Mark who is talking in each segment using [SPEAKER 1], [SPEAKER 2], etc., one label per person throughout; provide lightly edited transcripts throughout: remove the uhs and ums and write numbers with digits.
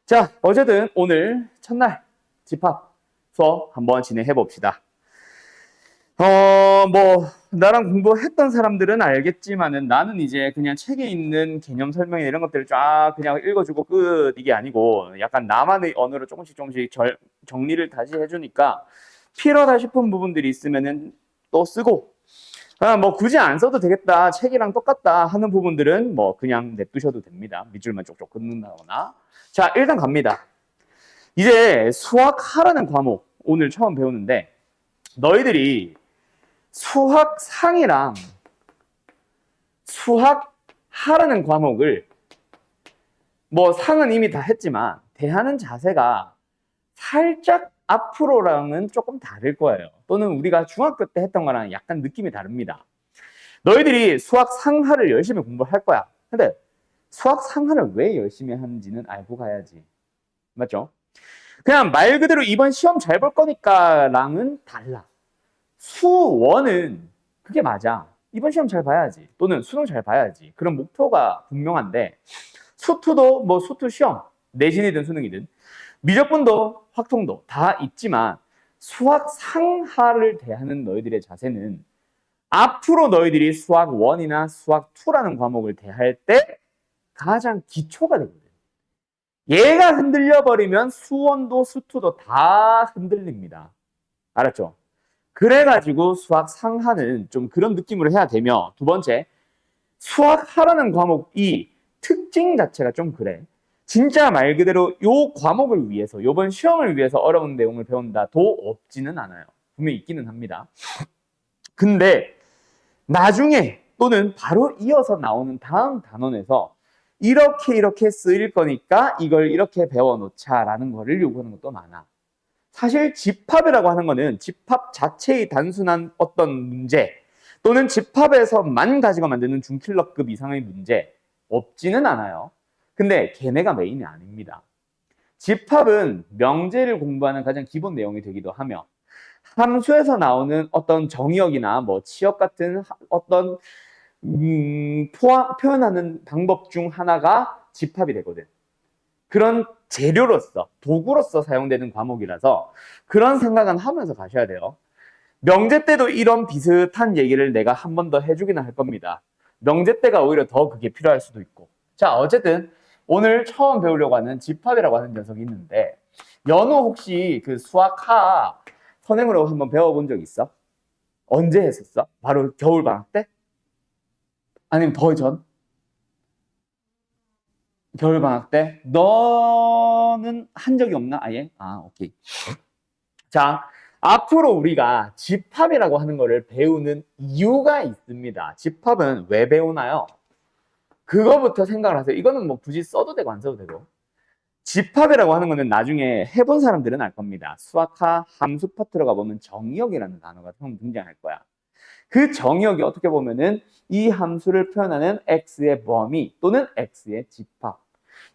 [SPEAKER 1] 자, 어쨌든 오늘 첫날 집합 수업 한번 진행해 봅시다. 나랑 공부했던 사람들은 알겠지만은 나는 이제 그냥 책에 있는 개념 설명이나 이런 것들을 쫙 그냥 읽어주고 끝 이게 아니고 약간 나만의 언어로 조금씩 정리를 다시 해주니까 필요하다 싶은 부분들이 있으면은 또 쓰고 뭐 굳이 안 써도 되겠다 책이랑 똑같다 하는 부분들은 뭐 그냥 냅두셔도 됩니다. 밑줄만 쪽쪽 긋는다거나. 자, 일단 갑니다. 이제 수학하라는 과목 오늘 처음 배우는데 너희들이 수학상이랑 수학하라는 과목을 뭐 상은 이미 다 했지만 대하는 자세가 살짝 앞으로랑은 조금 다를 거예요. 또는 우리가 중학교 때 했던 거랑 약간 느낌이 다릅니다. 너희들이 수학상하를 열심히 공부할 거야. 근데 수학상하를 왜 열심히 하는지는 알고 가야지. 맞죠? 그냥 말 그대로 이번 시험 잘 볼 거니까랑은 달라. 수원은 그게 맞아. 이번 시험 잘 봐야지. 또는 수능 잘 봐야지. 그런 목표가 분명한데 수투도 뭐 수투 시험, 내신이든 수능이든 미적분도 확통도 다 있지만 수학 상하를 대하는 너희들의 자세는 앞으로 너희들이 수학 1이나 수학 2라는 과목을 대할 때 가장 기초가 되거든. 얘가 흔들려 버리면 수원도 수투도 다 흔들립니다. 알았죠? 그래가지고 수학 상하는 좀 그런 느낌으로 해야 되며, 두 번째, 수학하라는 과목이 특징 자체가 좀 그래. 진짜 말 그대로 요 과목을 위해서, 요번 시험을 위해서 어려운 내용을 배운다도 없지는 않아요. 분명히 있기는 합니다. 근데 나중에 또는 바로 이어서 나오는 다음 단원에서 이렇게 쓰일 거니까 이걸 이렇게 배워놓자라는 거를 요구하는 것도 많아. 사실 집합이라고 하는 거는 집합 자체의 단순한 어떤 문제 또는 집합에서만 가지고 만드는 중킬러급 이상의 문제 없지는 않아요. 근데 걔네가 메인이 아닙니다. 집합은 명제를 공부하는 가장 기본 내용이 되기도 하며 함수에서 나오는 어떤 정의역이나 뭐 치역 같은 어떤 표현하는 방법 중 하나가 집합이 되거든. 그런 재료로서, 도구로서 사용되는 과목이라서 그런 생각은 하면서 가셔야 돼요. 명제 때도 이런 비슷한 얘기를 내가 한 번 더 해주기는 할 겁니다. 명제 때가 오히려 더 그게 필요할 수도 있고. 자, 어쨌든 오늘 처음 배우려고 하는 집합이라고 하는 녀석이 있는데 연호 혹시 그 수학하 선행으로 한번 배워본 적 있어? 언제 했었어? 바로 겨울방학 때? 아니면 더 전? 겨울방학 때? 너는 한 적이 없나? 아예? 아, 오케이. 자, 앞으로 우리가 집합이라고 하는 거를 배우는 이유가 있습니다. 집합은 왜 배우나요? 그거부터 생각을 하세요. 이거는 뭐 굳이 써도 되고 안 써도 되고. 집합이라고 하는 거는 나중에 해본 사람들은 알 겁니다. 수학하 함수 파트로 가보면 정의역이라는 단어가 처음 등장할 거야. 그 정의역이 어떻게 보면은 이 함수를 표현하는 x의 범위 또는 x의 집합.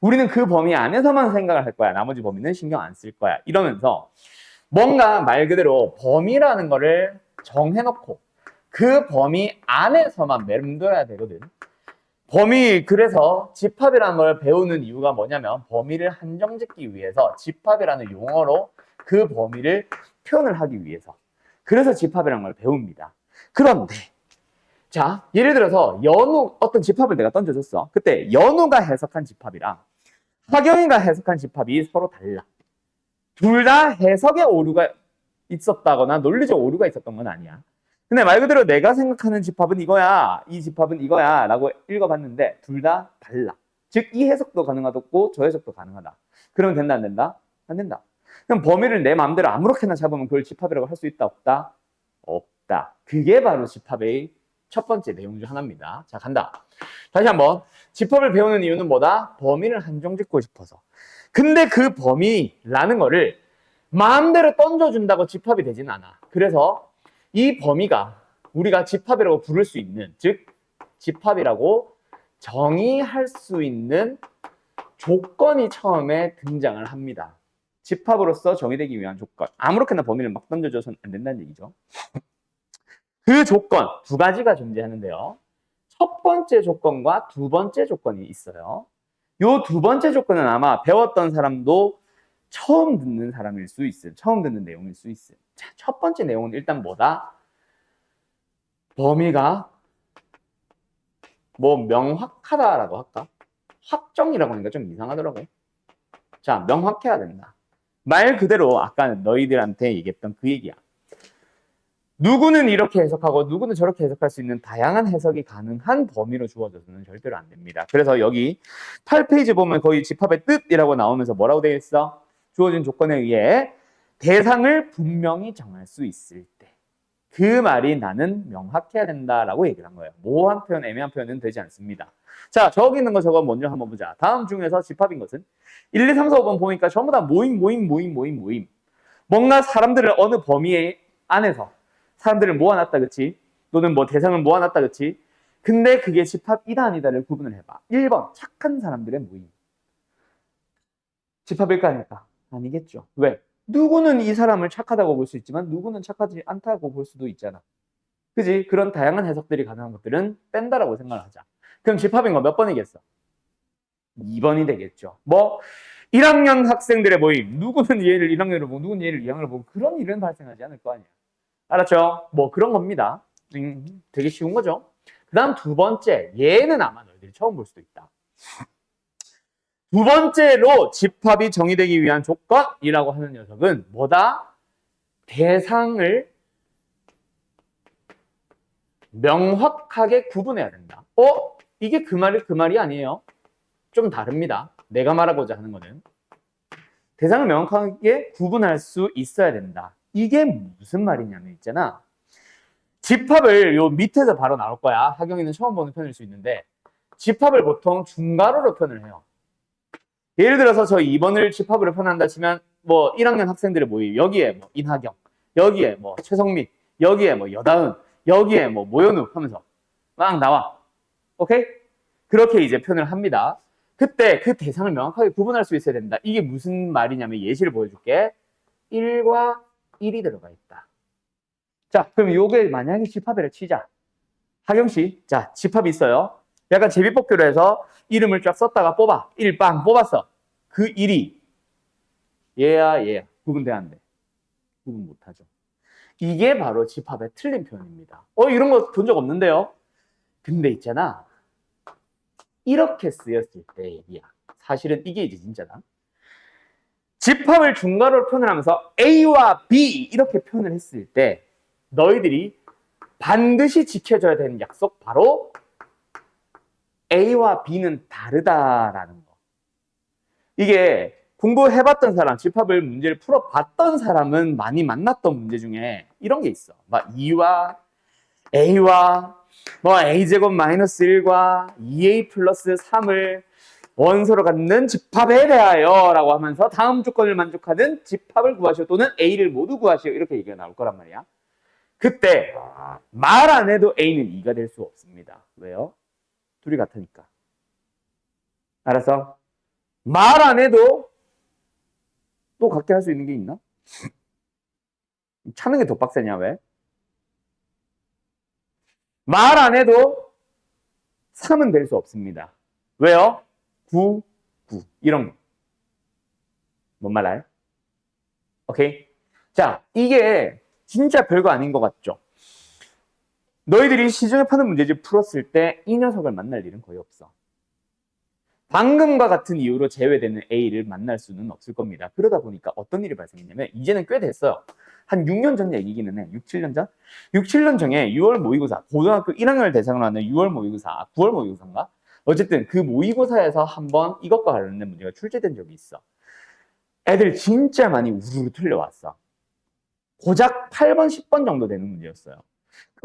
[SPEAKER 1] 우리는 그 범위 안에서만 생각을 할 거야. 나머지 범위는 신경 안 쓸 거야. 이러면서 뭔가 말 그대로 범위라는 거를 정해놓고 그 범위 안에서만 맴돌아야 되거든. 그래서 집합이라는 걸 배우는 이유가 뭐냐면 범위를 한정짓기 위해서 집합이라는 용어로 그 범위를 표현을 하기 위해서. 그래서 집합이라는 걸 배웁니다. 그런데 자, 예를 들어서 연우 어떤 집합을 내가 던져줬어. 그때 연우가 해석한 집합이랑 화경이가 해석한 집합이 서로 달라. 둘 다 해석에 오류가 있었다거나 논리적 오류가 있었던 건 아니야. 근데 말 그대로 내가 생각하는 집합은 이거야, 이 집합은 이거야 라고 읽어봤는데 둘 다 달라. 즉 이 해석도 가능하고 저 해석도 가능하다. 그러면 된다 안 된다? 안 된다. 그럼 범위를 내 마음대로 아무렇게나 잡으면 그걸 집합이라고 할 수 있다 없다? 없다. 그게 바로 집합의 첫 번째 내용 중 하나입니다. 자, 간다. 다시 한번. 집합을 배우는 이유는 뭐다? 범위를 한정짓고 싶어서. 근데 그 범위라는 거를 마음대로 던져준다고 집합이 되진 않아. 그래서 이 범위가 우리가 집합이라고 부를 수 있는, 즉 집합이라고 정의할 수 있는 조건이 처음에 등장을 합니다. 집합으로서 정의되기 위한 조건. 아무렇게나 범위를 막 던져줘서는 안 된다는 얘기죠. 그 조건 두 가지가 존재하는데요. 첫 번째 조건과 두 번째 조건이 있어요. 요 두 번째 조건은 아마 배웠던 사람도 처음 듣는 사람일 수 있어요. 처음 듣는 내용일 수 있어요. 자, 첫 번째 내용은 일단 뭐다? 범위가 뭐 명확하다라고 할까? 확정이라고 하니까 좀 이상하더라고. 자, 명확해야 된다. 말 그대로 아까 너희들한테 얘기했던 그 얘기야. 누구는 이렇게 해석하고 누구는 저렇게 해석할 수 있는 다양한 해석이 가능한 범위로 주어져서는 절대로 안 됩니다. 그래서 여기 8페이지 보면 거의 집합의 뜻이라고 나오면서 뭐라고 되어 있어? 주어진 조건에 의해 대상을 분명히 정할 수 있을 때 그 말이 나는 명확해야 된다라고 얘기를 한 거예요. 모호한 표현, 애매한 표현은 되지 않습니다. 자, 저기 있는 거 저거 먼저 한번 보자. 다음 중에서 집합인 것은 1, 2, 3, 4, 5번 보니까 전부 다 모임. 뭔가 사람들을 어느 범위 안에서 사람들을 모아놨다, 그치? 또는 뭐 대상을 모아놨다, 그치? 근데 그게 집합이다, 아니다를 구분을 해봐. 1번, 착한 사람들의 모임. 집합일까, 아닐까? 아니겠죠. 왜? 누구는 이 사람을 착하다고 볼 수 있지만 누구는 착하지 않다고 볼 수도 있잖아. 그지? 그런 다양한 해석들이 가능한 것들은 뺀다라고 생각을 하자. 그럼 집합인 거 몇 번이겠어? 2번이 되겠죠. 뭐 1학년 학생들의 모임. 누구는 얘를 1학년으로 보고 누구는 얘를 2학년으로 보고 그런 일은 발생하지 않을 거 아니야. 알았죠? 뭐 그런 겁니다. 되게 쉬운 거죠. 그 다음 두 번째. 얘는 아마 너희들이 처음 볼 수도 있다. 두 번째로 집합이 정의되기 위한 조건이라고 하는 녀석은 뭐다? 대상을 명확하게 구분해야 된다. 이게 그 말이 아니에요. 좀 다릅니다. 내가 말하고자 하는 거는 대상을 명확하게 구분할 수 있어야 된다. 이게 무슨 말이냐면 있잖아. 집합을 요 밑에서 바로 나올 거야. 하경이는 처음 보는 편일 수 있는데 집합을 보통 중괄호로 표현을 해요. 예를 들어서 저 2번을 집합으로 표현한다 치면 뭐 1학년 학생들의 모임, 여기에 뭐 인하경, 여기에 뭐 최성민, 여기에 뭐 여다은, 여기에 뭐 모현우 하면서 막 나와. 오케이? 그렇게 이제 표현을 합니다. 그때 그 대상을 명확하게 구분할 수 있어야 된다. 이게 무슨 말이냐면 예시를 보여줄게. 1과 1이 들어가 있다. 자, 그럼 요게 만약에 집합이라 치자. 하경씨, 자, 집합이 있어요. 약간 제비뽑기로 해서 이름을 쫙 썼다가 뽑아. 1 빵 뽑았어. 그 1이 얘야. 구분돼야 안 돼. 구분 못하죠. 이게 바로 집합의 틀린 표현입니다. 이런 거 본 적 없는데요? 근데 있잖아. 이렇게 쓰였을 때 얘기야. 사실은 이게 이제 진짜다. 집합을 중괄호로 표현을 하면서 A와 B 이렇게 표현을 했을 때 너희들이 반드시 지켜줘야 되는 약속 바로 A와 B는 다르다라는 거. 이게 공부해봤던 사람, 집합을 문제를 풀어봤던 사람은 많이 만났던 문제 중에 이런 게 있어. 막 2와 A와 뭐 A제곱 마이너스 1과 2A 플러스 3을 원소로 갖는 집합에 대하여 라고 하면서 다음 조건을 만족하는 집합을 구하시오 또는 A를 모두 구하시오 이렇게 얘기가 나올 거란 말이야. 그때 말 안 해도 A는 2가 될 수 없습니다. 왜요? 둘이 같으니까. 알았어? 말 안 해도 또 같게 할 수 있는 게 있나? 찾는 게 더 빡세냐 왜? 말 안 해도 3은 될 수 없습니다. 왜요? 9 이런 거. 뭔 말 알아요? 오케이? 자, 이게 진짜 별거 아닌 것 같죠? 너희들이 시중에 파는 문제집 풀었을 때 이 녀석을 만날 일은 거의 없어. 방금과 같은 이유로 제외되는 A를 만날 수는 없을 겁니다. 그러다 보니까 어떤 일이 발생했냐면 이제는 꽤 됐어요. 한 6년 전 얘기기는 해. 6, 7년 전? 6, 7년 전에 6월 모의고사, 고등학교 1학년을 대상으로 하는 6월 모의고사, 9월 모의고사인가? 어쨌든 그 모의고사에서 한번 이것과 관련된 문제가 출제된 적이 있어. 애들 진짜 많이 우르르 틀려왔어. 고작 8번, 10번 정도 되는 문제였어요.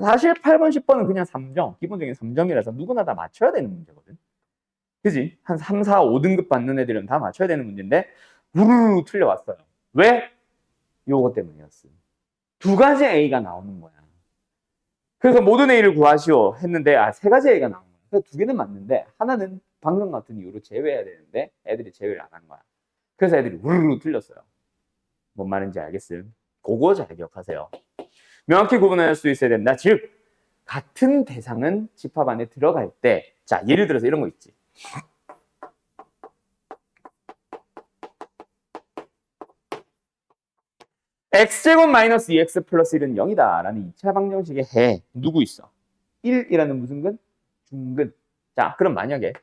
[SPEAKER 1] 사실 8번, 10번은 그냥 3점, 기본적인 3점이라서 누구나 다 맞춰야 되는 문제거든. 그지? 한 3, 4, 5등급 받는 애들은 다 맞춰야 되는 문제인데 우르르 틀려왔어요. 왜? 요거 때문이었어. 두 가지 A가 나오는 거야. 그래서 모든 A를 구하시오 했는데 세 가지 A가 나온 거야. 그래서 두 개는 맞는데 하나는 방금 같은 이유로 제외해야 되는데 애들이 제외를 안 한 거야. 그래서 애들이 우르르 틀렸어요. 뭔 말인지 알겠어요? 그거 잘 기억하세요. 명확히 구분할 수 있어야 된다. 즉 같은 대상은 집합 안에 들어갈 때, 자 예를 들어서 이런 거 있지. x제곱 마이너스 2x 플러스 1은 0이다 라는 2차 방정식의 해 누구 있어? 1이라는 무슨 근? 중근. 자, 그럼 만약에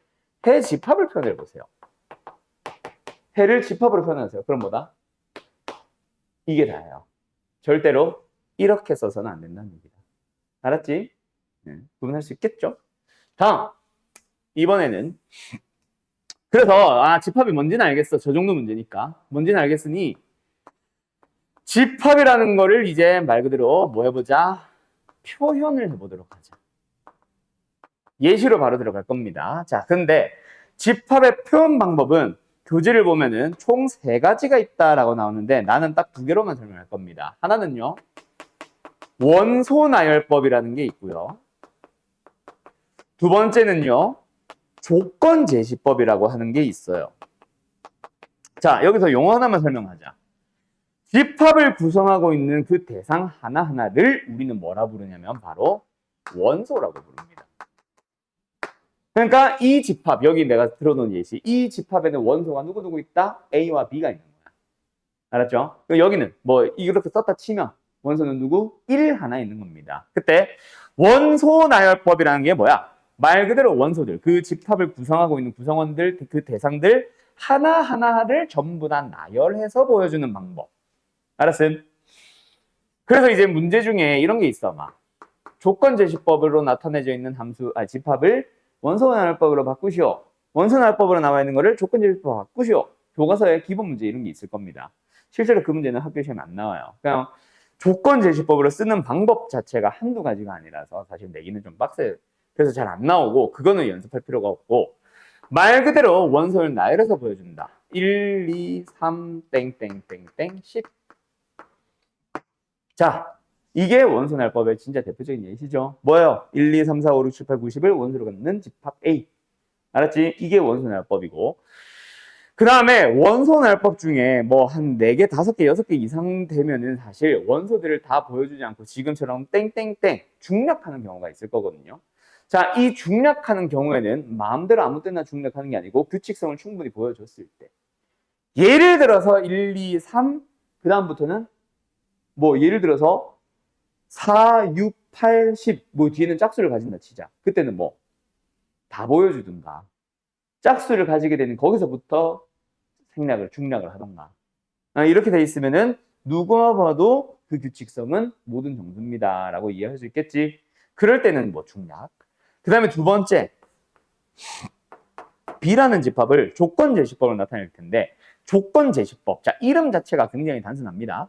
[SPEAKER 1] 해 집합을 표현해 보세요. 해를 집합으로 표현하세요. 그럼 뭐다? 이게 다예요. 절대로 이렇게 써서는 안 된다는 얘기다. 알았지? 네, 구분할 수 있겠죠? 다음, 이번에는 그래서 집합이 뭔지는 알겠어. 저 정도 문제니까. 뭔지는 알겠으니 집합이라는 거를 이제 말 그대로 뭐 해보자? 표현을 해보도록 하자. 예시로 바로 들어갈 겁니다. 자, 근데 집합의 표현 방법은 교재를 보면은 총 3가지가 있다라고 나오는데 나는 딱 2개로만 설명할 겁니다. 하나는요, 원소 나열법이라는 게 있고요. 두 번째는요, 조건 제시법이라고 하는 게 있어요. 자, 여기서 용어 하나만 설명하자. 집합을 구성하고 있는 그 대상 하나하나를 우리는 뭐라 부르냐면 바로 원소라고 부릅니다. 그러니까 이 집합, 여기 내가 들어놓은 예시, 이 집합에는 원소가 누구 있다? A와 B가 있는 거야. 알았죠? 여기는 뭐 이렇게 썼다 치면 원소는 누구? 1 하나 있는 겁니다. 그때 원소 나열법이라는 게 뭐야? 말 그대로 원소들, 그 집합을 구성하고 있는 구성원들, 그 대상들 하나하나를 전부 다 나열해서 보여주는 방법. 알았음? 그래서 이제 문제 중에 이런 게 있어. 막 조건 제시법으로 나타내져 있는 집합을 원소 나열법으로 바꾸시오. 원소 나열법으로 나와 있는 거를 조건 제시법으로 바꾸시오. 교과서에 기본 문제 이런 게 있을 겁니다. 실제로 그 문제는 학교 시험에 안 나와요. 그냥 조건 제시법으로 쓰는 방법 자체가 한두 가지가 아니라서 사실 내기는 좀 빡세요. 그래서 잘 안 나오고 그거는 연습할 필요가 없고 말 그대로 원소를 나열해서 보여준다. 1, 2, 3, 땡땡땡땡 10. 자, 이게 원소 나열법의 진짜 대표적인 예시죠. 뭐예요? 1, 2, 3, 4, 5, 6, 7, 8, 9, 10을 원소로 갖는 집합 A. 알았지? 이게 원소 나열법이고. 그 다음에 원소 나열법 중에 뭐 한 4개, 5개, 6개 이상 되면은 사실 원소들을 다 보여주지 않고 지금처럼 땡땡땡 중략하는 경우가 있을 거거든요. 자, 이 중략하는 경우에는 마음대로 아무 때나 중략하는 게 아니고 규칙성을 충분히 보여줬을 때. 예를 들어서 1, 2, 3, 그 다음부터는 뭐 예를 들어서 4, 6, 8, 10, 뭐 뒤에는 짝수를 가진다 치자. 그때는 뭐 다 보여주든가. 짝수를 가지게 되는 거기서부터 생략을, 중략을 하던가. 이렇게 돼 있으면은 누가 봐도 그 규칙성은 모든 정수입니다. 라고 이해할 수 있겠지. 그럴 때는 뭐 중략. 그 다음에 두 번째, B라는 집합을 조건 제시법으로 나타낼 텐데 조건 제시법. 자, 이름 자체가 굉장히 단순합니다.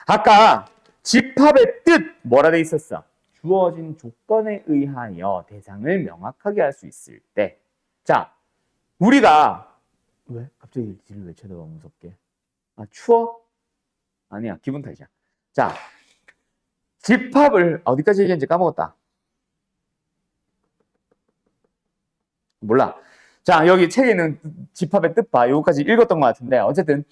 [SPEAKER 1] 아까 집합의 뜻 뭐라 돼 있었어? 주어진 조건에 의하여 대상을 명확하게 할 수 있을 때. 자, 우리가 왜? 갑자기 뒤를 왜 쳐다봐 무섭게? 추워? 아니야, 기분 탓이야. 자, 집합을 어디까지 얘기했는지 까먹었다. 몰라. 자, 여기 책에 있는 집합의 뜻 봐. 여기까지 읽었던 것 같은데 어쨌든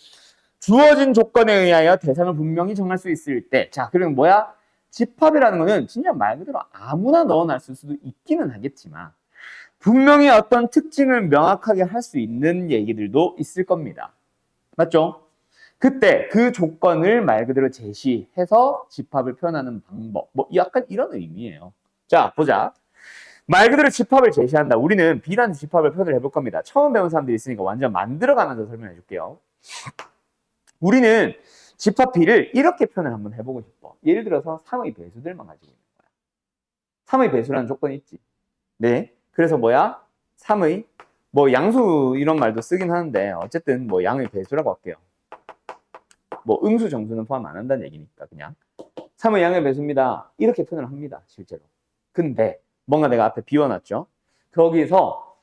[SPEAKER 1] 주어진 조건에 의하여 대상을 분명히 정할 수 있을 때. 자, 그러면 뭐야? 집합이라는 거는 진짜 말 그대로 아무나 넣어놨을 수도 있기는 하겠지만 분명히 어떤 특징을 명확하게 할 수 있는 얘기들도 있을 겁니다. 맞죠? 그때 그 조건을 말 그대로 제시해서 집합을 표현하는 방법. 뭐 약간 이런 의미예요. 자, 보자. 말 그대로 집합을 제시한다. 우리는 B라는 집합을 표현을 해볼 겁니다. 처음 배운 사람들이 있으니까 완전 만들어가면서 설명해 줄게요. 우리는 집합 B를 이렇게 표현을 한번 해보고 싶어. 예를 들어서 3의 배수들만 가지고 있는 거야. 3의 배수라는 조건이 있지. 네. 그래서 뭐야? 3의 뭐 양수 이런 말도 쓰긴 하는데 어쨌든 뭐 양의 배수라고 할게요. 뭐 음수 정수는 포함 안 한다는 얘기니까 그냥 3의 양의 배수입니다. 이렇게 표현을 합니다. 실제로. 근데 뭔가 내가 앞에 비워놨죠. 거기서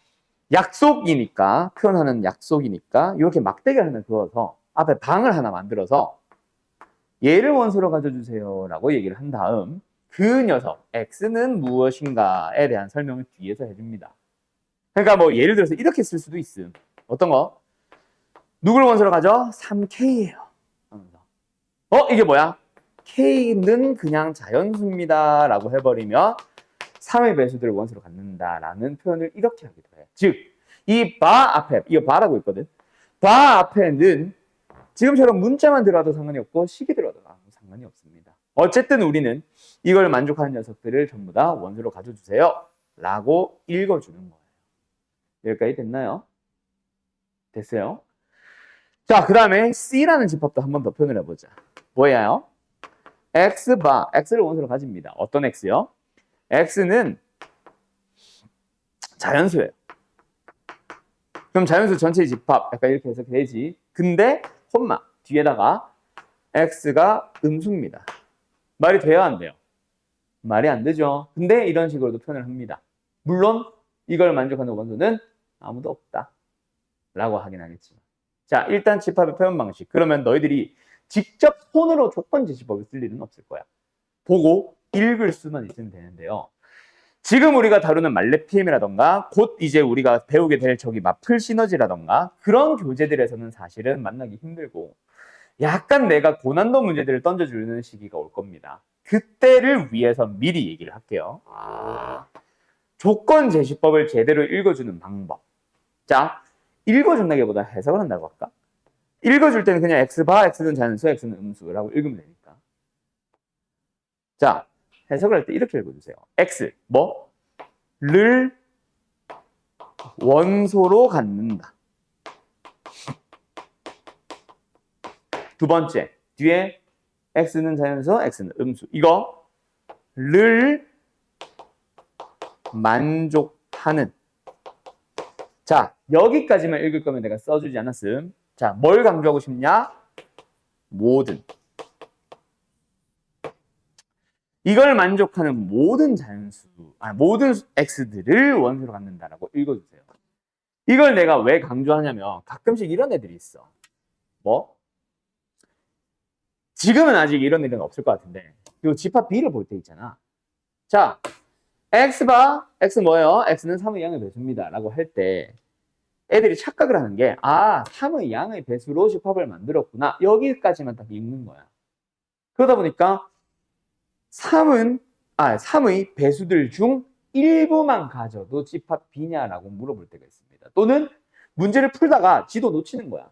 [SPEAKER 1] 약속이니까 표현하는 약속이니까 이렇게 막대기를 하나 그어서 앞에 방을 하나 만들어서 얘를 원소로 가져주세요 라고 얘기를 한 다음 그 녀석 X는 무엇인가에 대한 설명을 뒤에서 해줍니다. 그러니까 뭐 예를 들어서 이렇게 쓸 수도 있음. 어떤 거? 누구를 원소로 가져? 3K예요. 이게 뭐야? K는 그냥 자연수입니다 라고 해버리면 3의 배수들을 원소로 갖는다라는 표현을 이렇게 하기도 해. 즉, 이 바 앞에, 이거 바라고 있거든. 바 앞에는 지금처럼 문자만 들어와도 상관이 없고 식이 들어와도 상관이 없습니다. 어쨌든 우리는 이걸 만족하는 녀석들을 전부 다 원소로 가져주세요 라고 읽어주는 거예요. 여기까지 됐나요? 됐어요? 자, 그 다음에 C라는 집합도 한 번 더 표현을 해보자. 뭐예요? X바, X를 원소로 가집니다. 어떤 X요? X는 자연수예요. 그럼 자연수 전체의 집합, 약간 이렇게 해석이 되지. 근데 콤마 뒤에다가 X가 음수입니다. 말이 돼야 안 돼요? 말이 안 되죠. 근데 이런 식으로도 표현을 합니다. 물론 이걸 만족하는 원소는 아무도 없다 라고 하긴 하겠지만. 자, 일단 집합의 표현 방식. 그러면 너희들이 직접 손으로 조건지 집합을 쓸 일은 없을 거야. 보고 읽을 수만 있으면 되는데요. 지금 우리가 다루는 말레피엠이라던가 곧 이제 우리가 배우게 될 저기 마플 시너지라던가 그런 교재들에서는 사실은 만나기 힘들고 약간 내가 고난도 문제들을 던져주는 시기가 올 겁니다. 그때를 위해서 미리 얘기를 할게요. 조건 제시법을 제대로 읽어주는 방법. 자, 읽어준다기보다 해석을 한다고 할까? 읽어줄 때는 그냥 X바, X는 자연수, X는 음수라고 읽으면 되니까. 자, 해석을 할 때 이렇게 읽어주세요. X, 뭐? 를 원소로 갖는다. 두 번째, 뒤에 X는 자연수, X는 음수. 이거를 만족하는. 자, 여기까지만 읽을 거면 내가 써주지 않았음. 자, 뭘 강조하고 싶냐? 모든. 이걸 만족하는 모든 자연수, 모든 X들을 원소로 갖는다라고 읽어주세요. 이걸 내가 왜 강조하냐면 가끔씩 이런 애들이 있어. 뭐? 지금은 아직 이런 일은 없을 것 같은데 이 집합 B를 볼 때 있잖아. 자, X바, X 뭐예요? X는 3의 양의 배수입니다 라고 할 때 애들이 착각을 하는 게 3의 양의 배수로 집합을 만들었구나. 여기까지만 딱 읽는 거야. 그러다 보니까 3의 배수들 중 일부만 가져도 집합 B냐라고 물어볼 때가 있습니다. 또는 문제를 풀다가 지도 놓치는 거야.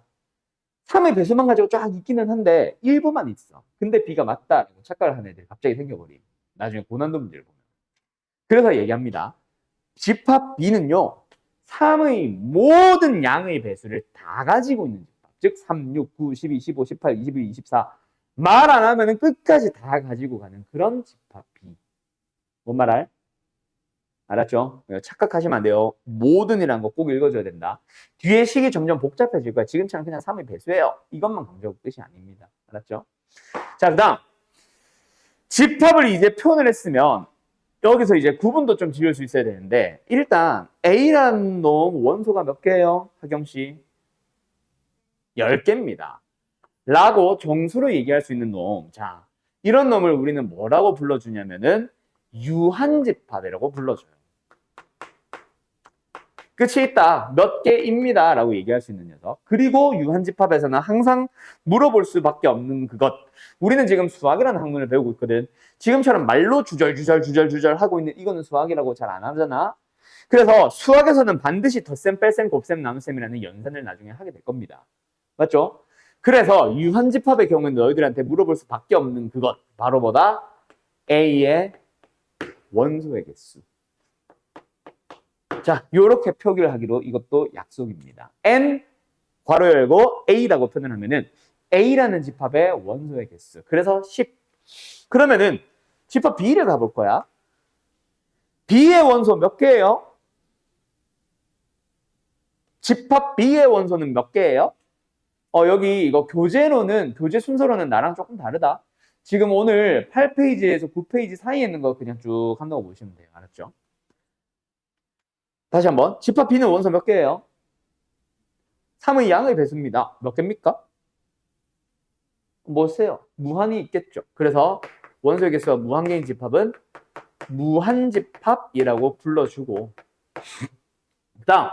[SPEAKER 1] 3의 배수만 가지고 쫙 있기는 한데 일부만 있어. 근데 B가 맞다라고 착각을 하는 애들이 갑자기 생겨버림. 나중에 고난도 문제를 보면. 그래서 얘기합니다. 집합 B는요. 3의 모든 양의 배수를 다 가지고 있는 집합. 즉 3, 6, 9, 12, 15, 18, 21, 24 말 안 하면 끝까지 다 가지고 가는 그런 집합 B. 뭔 말할? 알았죠? 착각하시면 안 돼요. 모든이라는 거 꼭 읽어줘야 된다. 뒤에 식이 점점 복잡해질 거야. 지금처럼 그냥 3의 배수예요. 이것만 강조할 뜻이 아닙니다. 알았죠? 자, 그 다음 집합을 이제 표현을 했으면 여기서 이제 구분도 좀 지을 수 있어야 되는데 일단 A라는 놈 원소가 몇 개예요? 하경씨? 10개입니다. 라고 정수로 얘기할 수 있는 놈. 자, 이런 놈을 우리는 뭐라고 불러주냐면은 유한집합이라고 불러줘요. 끝이 있다. 몇 개입니다. 라고 얘기할 수 있는 녀석. 그리고 유한집합에서는 항상 물어볼 수밖에 없는 그것. 우리는 지금 수학이라는 학문을 배우고 있거든. 지금처럼 말로 주절 하고 있는 이거는 수학이라고 잘 안 하잖아. 그래서 수학에서는 반드시 덧셈, 뺄셈, 곱셈, 나눗셈이라는 연산을 나중에 하게 될 겁니다. 맞죠? 그래서 유한집합의 경우는 너희들한테 물어볼 수밖에 없는 그것. 바로 뭐다? A의 원소의 개수. 자, 요렇게 표기를 하기로 이것도 약속입니다. N 괄호 열고 A라고 표현을 하면은 A라는 집합의 원소의 개수. 그래서 10. 그러면은 집합 B를 가볼 거야. B의 원소 몇 개예요? 집합 B의 원소는 몇 개예요? 여기 이거 교재로는, 교재 순서로는 나랑 조금 다르다. 지금 오늘 8페이지에서 9페이지 사이에 있는 거 그냥 쭉 한다고 보시면 돼요. 알았죠? 다시 한번. 집합 B는 원소 몇 개예요? 3의 양의 배수입니다. 몇 개입니까? 뭐세요? 무한이 있겠죠. 그래서 원소의 개수가 무한개인 집합은 무한집합이라고 불러주고 그 다음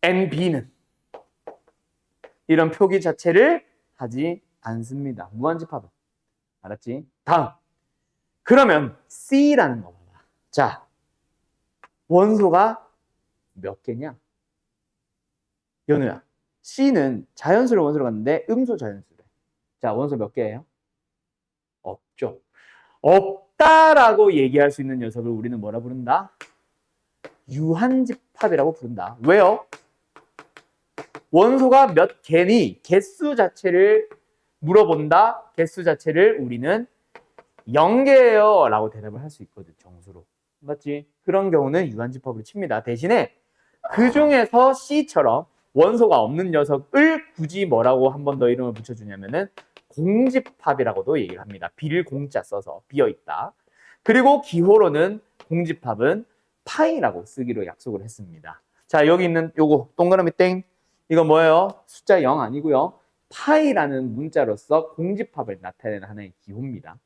[SPEAKER 1] NB는 이런 표기 자체를 하지 않습니다. 무한집합은. 알았지? 다음. 그러면 C라는 거 봐봐. 자, 원소가 몇 개냐? 연우야, C는 자연수를 원소로 갔는데 음소 자연수래. 자, 원소 몇 개예요? 없죠. 없다라고 얘기할 수 있는 녀석을 우리는 뭐라 부른다? 유한집합이라고 부른다. 왜요? 원소가 몇 개니? 개수 자체를 물어본다. 개수 자체를 우리는 0개예요 라고 대답을 할 수 있거든, 정수로. 맞지? 그런 경우는 유한집합으로 칩니다. 대신에 그 중에서 C처럼 원소가 없는 녀석을 굳이 뭐라고 한 번 더 이름을 붙여주냐면은 공집합이라고도 얘기를 합니다. 비를 공자 써서 비어있다. 그리고 기호로는 공집합은 파이라고 쓰기로 약속을 했습니다. 자, 여기 있는 요거 동그라미 땡 이거 뭐예요? 숫자 0 아니고요. 파이라는 문자로서 공집합을 나타내는 하나의 기호입니다.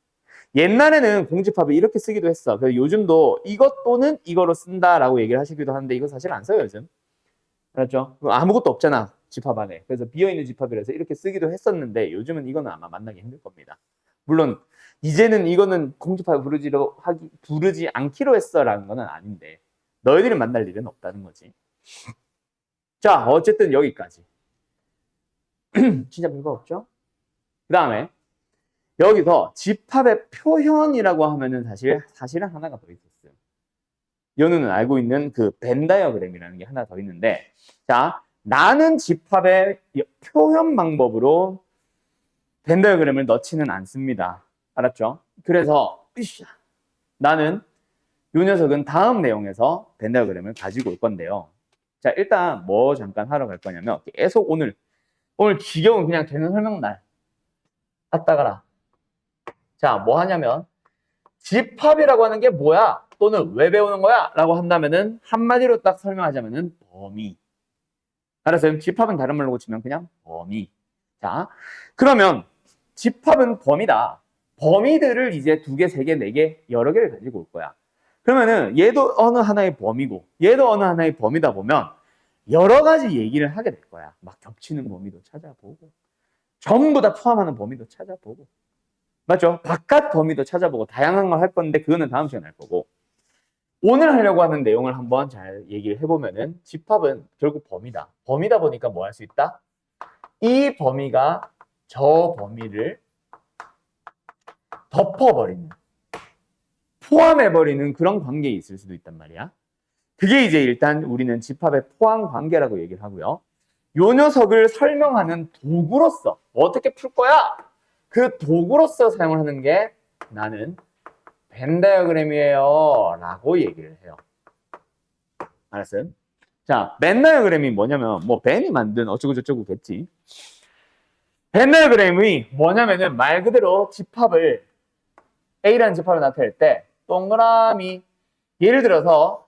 [SPEAKER 1] 옛날에는 공집합을 이렇게 쓰기도 했어. 그래서 요즘도 이것 또는 이거로 쓴다라고 얘기를 하시기도 하는데 이거 사실 안 써요, 요즘. 그렇죠? 아무것도 없잖아, 집합 안에. 그래서 비어있는 집합이라서 이렇게 쓰기도 했었는데 요즘은 이거는 아마 만나기 힘들 겁니다. 물론 이제는 이거는 공집합을 부르지 않기로 했어라는 건 아닌데 너희들이 만날 일은 없다는 거지. 자, 어쨌든 여기까지. 진짜 별거 없죠? 그 다음에 여기서 집합의 표현이라고 하면은 사실은 하나가 더 있었어요. 연우는 알고 있는 그 벤 다이어그램이라는 게 하나 더 있는데, 자, 나는 집합의 표현 방법으로 벤 다이어그램을 넣지는 않습니다. 알았죠? 그래서 나는 이 녀석은 다음 내용에서 벤 다이어그램을 가지고 올 건데요. 자, 일단 뭐 잠깐 하러 갈 거냐면 계속 오늘 지겨운 그냥 되는 설명날 갔다 가라. 자, 뭐 하냐면 집합이라고 하는 게 뭐야? 또는 왜 배우는 거야? 라고 한다면은 한마디로 딱 설명하자면은 범위. 알았어요? 집합은 다른 말로 고치면 그냥 범위. 자, 그러면 집합은 범위다. 범위들을 이제 2개, 3개, 4개 여러 개를 가지고 올 거야. 그러면은 얘도 어느 하나의 범위고 얘도 어느 하나의 범위다 보면 여러 가지 얘기를 하게 될 거야. 막 겹치는 범위도 찾아보고 전부 다 포함하는 범위도 찾아보고 맞죠? 바깥 범위도 찾아보고 다양한 걸 할 건데 그거는 다음 시간에 할 거고 오늘 하려고 하는 내용을 한번 잘 얘기를 해보면은 집합은 결국 범위다. 범위다 보니까 뭐 할 수 있다? 이 범위가 저 범위를 덮어버리는 포함해버리는 그런 관계에 있을 수도 있단 말이야. 그게 이제 일단 우리는 집합의 포함 관계라고 얘기를 하고요. 요 녀석을 설명하는 도구로서 어떻게 풀 거야? 그 도구로서 사용을 하는 게 나는 벤 다이어그램이에요 라고 얘기를 해요. 알았어요? 자, 벤 다이어그램이 뭐냐면 뭐 벤이 만든 어쩌고저쩌고겠지. 벤 다이어그램이 뭐냐면은 말 그대로 집합을 A라는 집합을 나타낼 때 동그라미 예를 들어서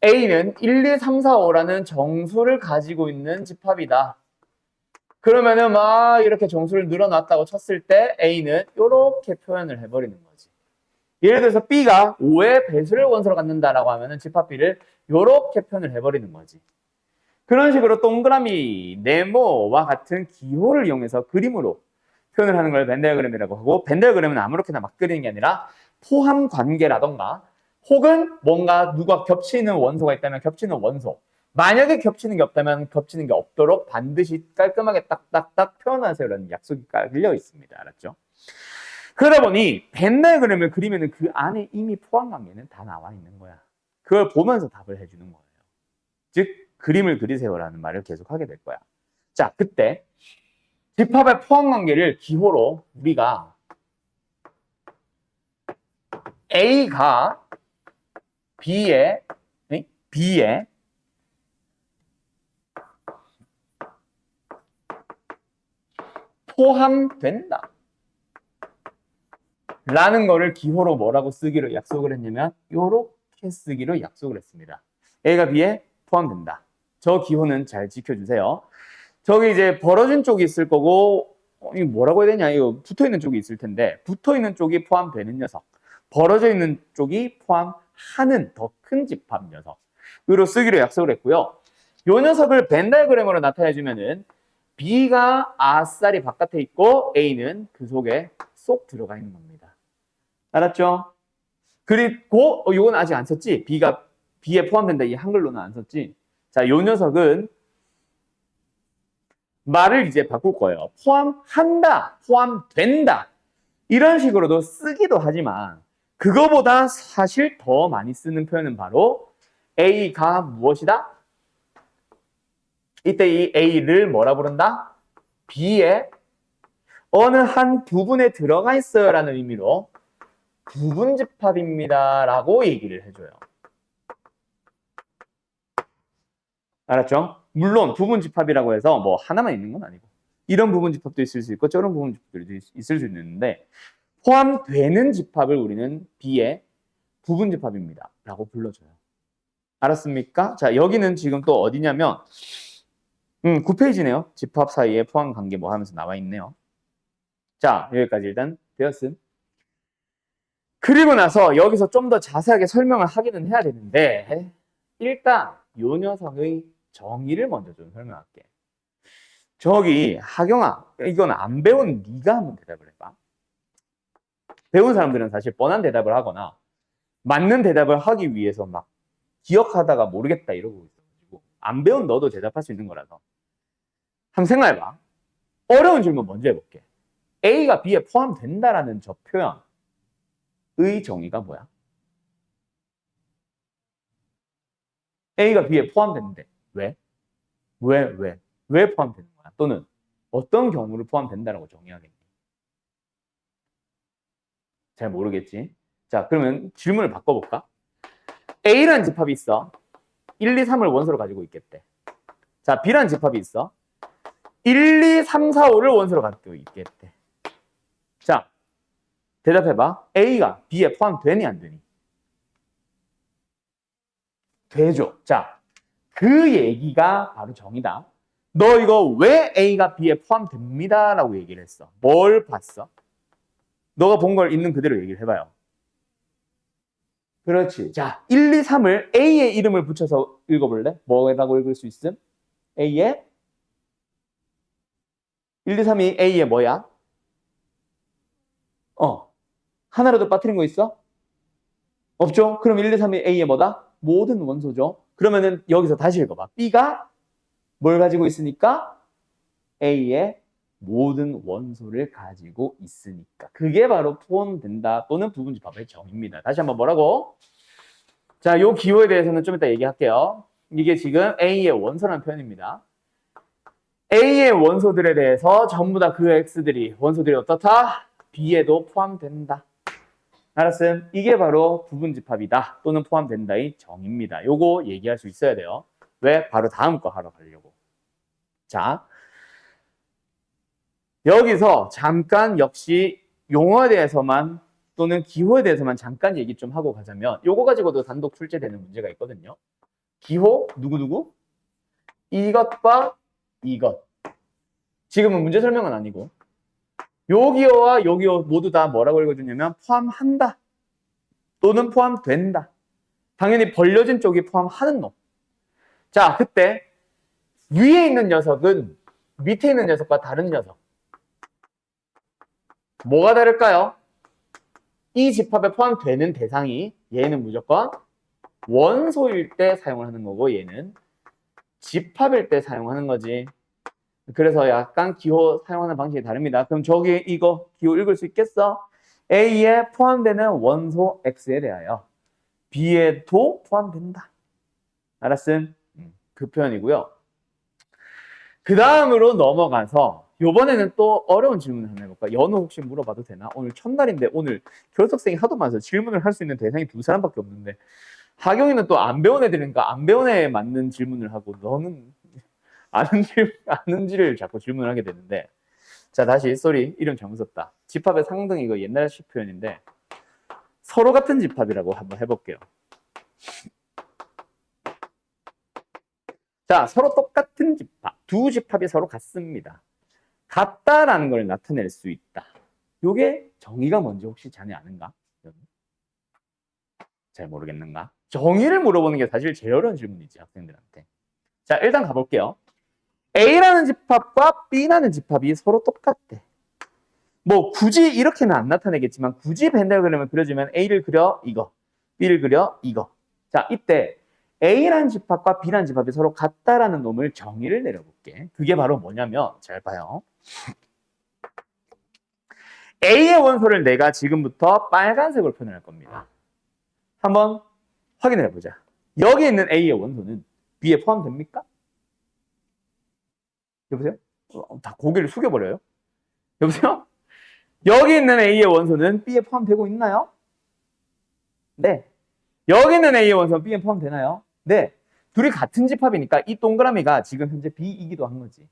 [SPEAKER 1] A는 1, 2, 3, 4, 5라는 정수를 가지고 있는 집합이다. 그러면은 막 이렇게 정수를 늘어놨다고 쳤을 때 A는 이렇게 표현을 해버리는 거지. 예를 들어서 B가 5의 배수를 원소로 갖는다라고 하면은 집합 B를 이렇게 표현을 해버리는 거지. 그런 식으로 동그라미, 네모와 같은 기호를 이용해서 그림으로 표현을 하는 걸 벤 다이어그램이라고 하고 벤 다이어그램은 아무렇게나 막 그리는 게 아니라 포함 관계라던가 혹은 뭔가 누가 겹치는 원소가 있다면 겹치는 원소 만약에 겹치는 게 없다면 겹치는 게 없도록 반드시 깔끔하게 딱딱딱 표현하세요라는 약속이 깔려 있습니다. 알았죠? 그러다 보니 벤 다이어그램을 그리면 그 안에 이미 포함 관계는 다 나와 있는 거야. 그걸 보면서 답을 해주는 거예요. 즉 그림을 그리세요라는 말을 계속 하게 될 거야. 자, 그때 집합의 포함 관계를 기호로 우리가 A가 B에 포함된다. 라는 거를 기호로 뭐라고 쓰기로 약속을 했냐면 이렇게 쓰기로 약속을 했습니다. A가 B에 포함된다. 저 기호는 잘 지켜주세요. 저기 이제 벌어진 쪽이 있을 거고 이거 뭐라고 해야 되냐 이거 붙어있는 쪽이 있을 텐데 붙어있는 쪽이 포함되는 녀석 벌어져 있는 쪽이 포함하는 더 큰 집합 녀석으로 쓰기로 약속을 했고요. 이 녀석을 벤 다이어그램으로 나타내주면은 B가 아싸리 바깥에 있고 A는 그 속에 쏙 들어가 있는 겁니다. 알았죠? 그리고 이건 아직 안 썼지? B가 B에 포함된다 이 한글로는 안 썼지? 자, 이 녀석은 말을 이제 바꿀 거예요. 포함한다, 포함된다. 이런 식으로도 쓰기도 하지만 그거보다 사실 더 많이 쓰는 표현은 바로 A가 무엇이다? 이때 이 A를 뭐라 부른다? B의 어느 한 부분에 들어가 있어요 라는 의미로 부분집합입니다 라고 얘기를 해줘요. 알았죠? 물론 부분집합이라고 해서 뭐 하나만 있는 건 아니고 이런 부분집합도 있을 수 있고 저런 부분집합도 있을 수 있는데 포함되는 집합을 우리는 B의 부분집합입니다 라고 불러줘요. 알았습니까? 자, 여기는 지금 또 어디냐면 9페이지네요. 집합 사이에 포함 관계 뭐 하면서 나와 있네요. 자, 여기까지 일단 배웠음. 그리고 나서 여기서 좀 더 자세하게 설명을 하기는 해야 되는데 일단 요 녀석의 정의를 먼저 좀 설명할게. 저기 하경아, 이건 안 배운 네가 한번 대답을 해봐. 배운 사람들은 사실 뻔한 대답을 하거나 맞는 대답을 하기 위해서 막 기억하다가 모르겠다 이러고 있어가지고 안 배운 너도 대답할 수 있는 거라서 한번 생각해봐. 어려운 질문 먼저 해볼게. A가 B에 포함된다라는 저 표현의 정의가 뭐야? A가 B에 포함되는데 왜? 왜 포함되는 거야? 또는 어떤 경우를 포함된다라고 정의하겠니? 잘 모르겠지? 자, 그러면 질문을 바꿔볼까? A라는 집합이 있어. 1, 2, 3을 원소로 가지고 있겠대. 자, B라는 집합이 있어. 1, 2, 3, 4, 5를 원소로 가지고 있겠대. 자, 대답해봐. A가 B에 포함되니 안 되니? 되죠. 자, 그 얘기가 바로 정의다. 너 이거 왜 A가 B에 포함됩니다 라고 얘기를 했어? 뭘 봤어? 너가 본 걸 있는 그대로 얘기를 해봐요. 그렇지. 자, 1, 2, 3을 A의 이름을 붙여서 읽어볼래? 뭐라고 읽을 수 있음? A의 1, 2, 3이 A의 뭐야? 하나라도 빠뜨린 거 있어? 없죠? 그럼 1, 2, 3이 A의 뭐다? 모든 원소죠. 그러면은 여기서 다시 읽어봐. B가 뭘 가지고 있으니까? A의 모든 원소를 가지고 있으니까. 그게 바로 포함된다 또는 부분집합의 정의입니다. 다시 한번 뭐라고? 자, 요 기호에 대해서는 좀 이따 얘기할게요. 이게 지금 A의 원소라는 표현입니다. A의 원소들에 대해서 전부 다 그 X들이 원소들이 어떻다? B에도 포함된다. 알았음? 이게 바로 부분집합이다 또는 포함된다의 정의입니다. 요거 얘기할 수 있어야 돼요. 왜? 바로 다음 거 하러 가려고. 자, 여기서 잠깐 역시 용어에 대해서만 또는 기호에 대해서만 잠깐 얘기 좀 하고 가자면 요거 가지고도 단독 출제되는 문제가 있거든요. 기호 누구누구? 이것과 이것. 지금은 문제 설명은 아니고 요 기호와 요 기호 모두 다 뭐라고 읽어주냐면 포함한다 또는 포함된다. 당연히 벌려진 쪽이 포함하는 놈. 자, 그때 위에 있는 녀석은 밑에 있는 녀석과 다른 녀석. 뭐가 다를까요? 이 집합에 포함되는 대상이 얘는 무조건 원소일 때 사용을 하는 거고 얘는 집합일 때 사용하는 거지. 그래서 약간 기호 사용하는 방식이 다릅니다. 그럼 저기 이거 기호 읽을 수 있겠어? A에 포함되는 원소 X에 대하여 B에도 포함된다. 알았음? 그 표현이고요. 그 다음으로 넘어가서 이번에는 또 어려운 질문을 한번 해볼까? 연우 혹시 물어봐도 되나? 오늘 첫날인데 오늘 결석생이 하도 많아서 질문을 할 수 있는 대상이 2사람밖에 없는데 하경이는 또 안 배운 애들이니까 안 배운 애에 맞는 질문을 하고 너는 아는지를 자꾸 질문을 하게 되는데 자, 다시 쏘리 이름 잘못 썼다. 집합의 상등 이거 옛날식 표현인데 서로 같은 집합이라고 한번 해볼게요. 자, 서로 똑같은 집합. 두 집합이 서로 같습니다. 같다라는 걸 나타낼 수 있다. 요게 정의가 뭔지 혹시 자네 아는가? 잘 모르겠는가? 정의를 물어보는 게 사실 제일 어려운 질문이지, 학생들한테. 자, 일단 가볼게요. A라는 집합과 B라는 집합이 서로 똑같대. 뭐 굳이 이렇게는 안 나타내겠지만 굳이 벤달 그림을 그려주면 A를 그려 이거, B를 그려 이거. 자, 이때 A라는 집합과 B라는 집합이 서로 같다라는 놈을 정의를 내려볼게. 그게 바로 뭐냐면 잘 봐요. A의 원소를 내가 지금부터 빨간색으로 표현할 겁니다. 한번 확인해 보자. 여기 있는 A의 원소는 B에 포함됩니까? 여보세요? 다 고개를 숙여버려요. 여보세요? 여기 있는 A의 원소는 B에 포함되고 있나요? 네. 여기 있는 A의 원소는 B에 포함되나요? 네. 둘이 같은 집합이니까 이 동그라미가 지금 현재 B이기도 한 거지.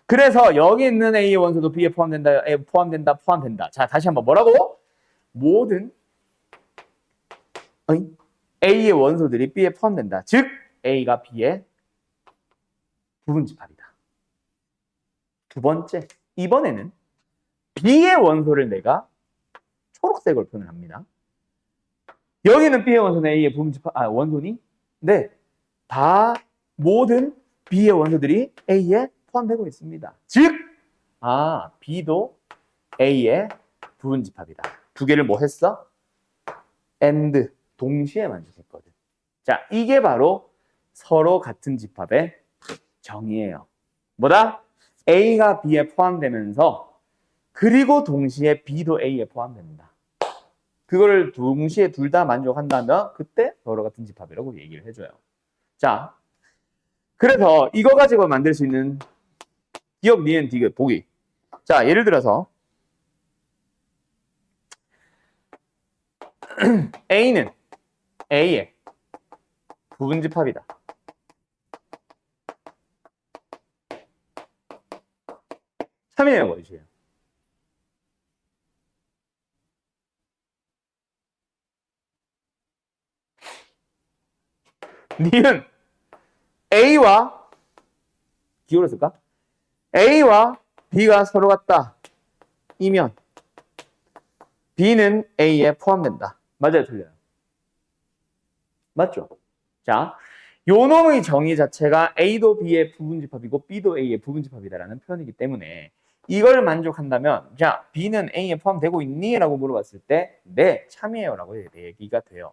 [SPEAKER 1] 그래서 여기 있는 A의 원소도 B에 포함된다, 포함된다. 자, 다시 한번 뭐라고? 모든 A의 원소들이 B에 포함된다. 즉, A가 B의 부분집합이다. 두 번째, 이번에는 B의 원소를 내가 초록색으로 표현을 합니다. 여기는 B의 원소는 A의 부분집합, 원소니? 네. 다 모든 B의 원소들이 A에 포함되고 있습니다. 즉, B도 A의 부분집합이다. 두 개를 뭐 했어? and, 동시에 만족했거든. 자, 이게 바로 서로 같은 집합의 정의예요. 뭐다? A가 B에 포함되면서 그리고 동시에 B도 A에 포함된다. 그거를 동시에 둘 다 만족한다면 그때 서로 같은 집합이라고 얘기를 해줘요. 자, 그래서 이거 가지고 만들 수 있는 기억, 니은, 디귿, 보기. 자, 예를 들어서 A는 A의 부분집합이다. 참여해 보여주세요. 니은 A와 기울였을까? A와 B가 서로 같다. 이면 B는 A에 포함된다. 맞아요, 틀려요? 맞죠? 자, 요 놈의 정의 자체가 A도 B의 부분집합이고 B도 A의 부분집합이다라는 표현이기 때문에 이걸 만족한다면 자, B는 A에 포함되고 있니? 라고 물어봤을 때 네, 참이에요 라고 얘기가 돼요.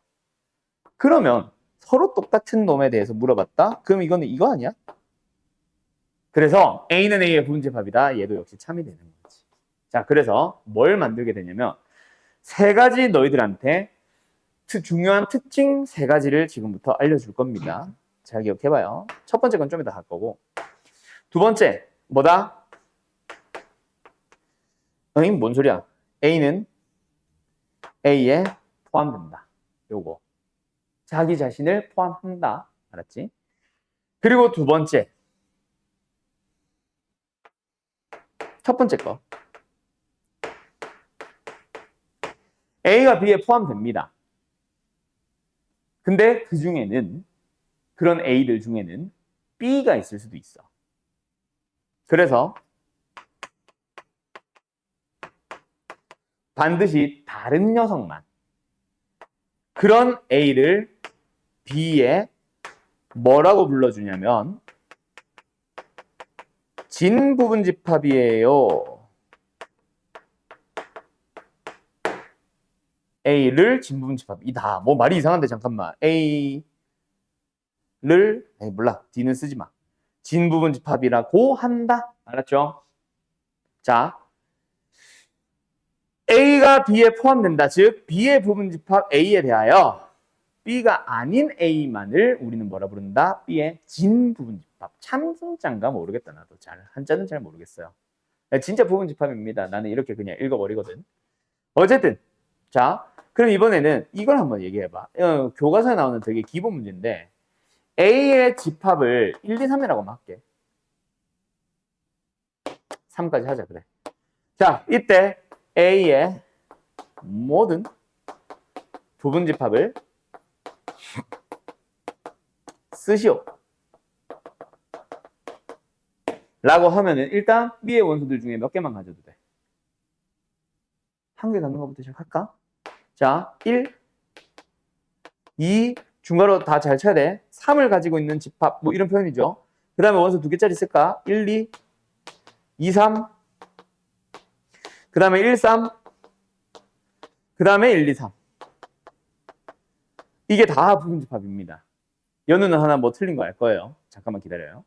[SPEAKER 1] 그러면 서로 똑같은 놈에 대해서 물어봤다? 그럼 이거는 이거 아니야? 그래서 A는 A의 부분집합이다. 얘도 역시 참이 되는 거지. 자, 그래서 뭘 만들게 되냐면 세 가지 너희들한테 중요한 특징 세 가지를 지금부터 알려줄 겁니다. 잘 기억해봐요. 첫 번째 건 좀 이따 할 거고. 두 번째, 뭐다? 뭔 소리야? A는 A에 포함된다. 요거. 자기 자신을 포함한다. 알았지? 그리고 두 번째. 첫 번째 거. A가 B에 포함됩니다. 근데 그 중에는 그런 A들 중에는 B가 있을 수도 있어. 그래서 반드시 다른 녀석만 그런 A를 B에 뭐라고 불러주냐면 진부분집합이에요. A를 진부분집합이다. 뭐 말이 이상한데 잠깐만. A를 몰라. D는 쓰지 마. 진부분집합이라고 한다. 알았죠? 자, A가 B에 포함된다. 즉 B의 부분집합 A에 대하여 B가 아닌 A만을 우리는 뭐라 부른다? B의 진부분집합. 참진짠가 모르겠다. 나도 한자는 잘 모르겠어요. 진짜 부분집합입니다. 나는 이렇게 그냥 읽어버리거든. 어쨌든 자, 그럼 이번에는 이걸 한번 얘기해봐. 교과서에 나오는 되게 기본 문제인데 A의 집합을 1, 2, 3이라고 할게. 3까지 하자 그래. 자, 이때 A의 모든 부분집합을 쓰시오. 라고 하면은 일단 B의 원소들 중에 몇 개만 가져도 돼. 한 개 갖는 것부터 시작할까? 자, 1, 2, 중괄호 다 잘 쳐야 돼. 3을 가지고 있는 집합, 뭐 이런 표현이죠. 그 다음에 원소 두 개짜리 쓸까? 1, 2, 2, 3. 그 다음에 1, 3. 그 다음에 1, 2, 3. 이게 다 부분집합입니다. 연우는 하나 뭐 틀린 거 알 거예요. 잠깐만 기다려요.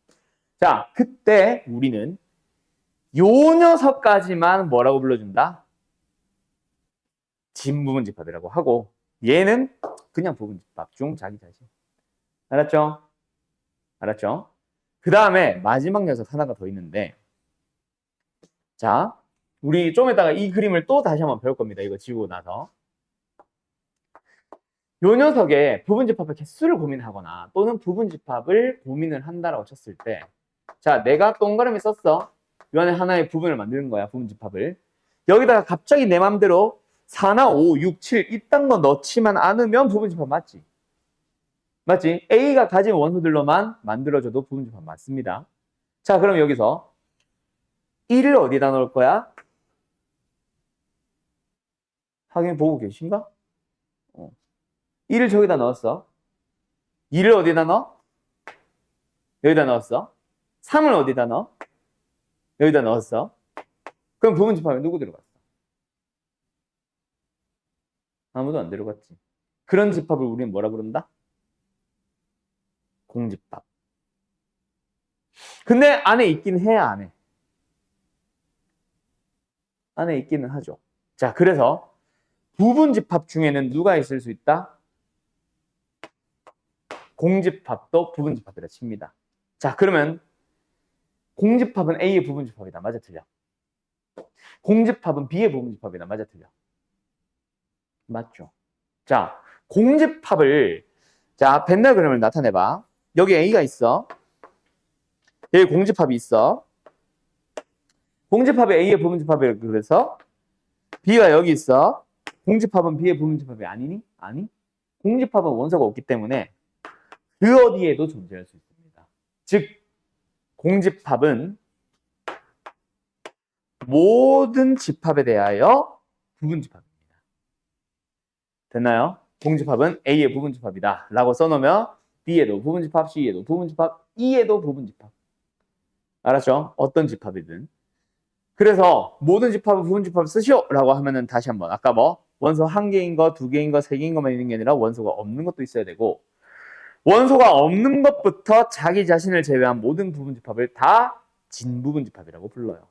[SPEAKER 1] 자, 그때 우리는 요 녀석까지만 뭐라고 불러준다? 진부분집합이라고 하고 얘는 그냥 부분집합 중 자기 자신. 알았죠? 알았죠? 그 다음에 마지막 녀석 하나가 더 있는데 자, 우리 좀 이따가 이 그림을 또 다시 한번 배울 겁니다. 이거 지우고 나서. 요 녀석의 부분집합의 개수를 고민하거나 또는 부분집합을 고민을 한다라고 쳤을 때 자, 내가 동그라미 썼어. 요 안에 하나의 부분을 만드는 거야, 부분집합을. 여기다가 갑자기 내 맘대로 4나 5, 6, 7 이딴 거 넣지만 않으면 부분집합 맞지? 맞지? A가 가진 원소들로만 만들어줘도 부분집합 맞습니다. 자, 그럼 여기서 1을 어디다 넣을 거야? 확인 보고 계신가? 1을 저기다 넣었어. 2를 어디다 넣어? 여기다 넣었어. 3을 어디다 넣어? 여기다 넣었어. 그럼 부분집합에 누구 들어갔어? 아무도 안 들어갔지. 그런 집합을 우리는 뭐라 부른다? 공집합. 근데 안에 있긴 해야 안 해? 안에 있기는 하죠. 자, 그래서 부분집합 중에는 누가 있을 수 있다? 공집합도 부분집합이라 칩니다. 자, 그러면 공집합은 A의 부분집합이다. 맞아, 틀려? 공집합은 B의 부분집합이다. 맞아, 틀려? 맞죠? 자, 공집합을 자, 벤날 그림을 나타내봐. 여기 A가 있어. 여기 공집합이 있어. 공집합이 A의 부분집합이라고 그래서 B가 여기 있어. 공집합은 B의 부분집합이 아니니? 아니. 공집합은 원소가 없기 때문에 그 어디에도 존재할 수 있습니다. 즉, 공집합은 모든 집합에 대하여 부분집합입니다. 됐나요? 공집합은 A의 부분집합이다 라고 써놓으면 B에도 부분집합, C에도 부분집합, E에도 부분집합. 알았죠? 어떤 집합이든. 그래서 모든 집합은 부분집합을 쓰시오 라고 하면은 다시 한번 아까 뭐 원소 한 개인 거, 두 개인 거, 세 개인 것만 있는 게 아니라 원소가 없는 것도 있어야 되고 원소가 없는 것부터 자기 자신을 제외한 모든 부분집합을 다 진부분집합이라고 불러요.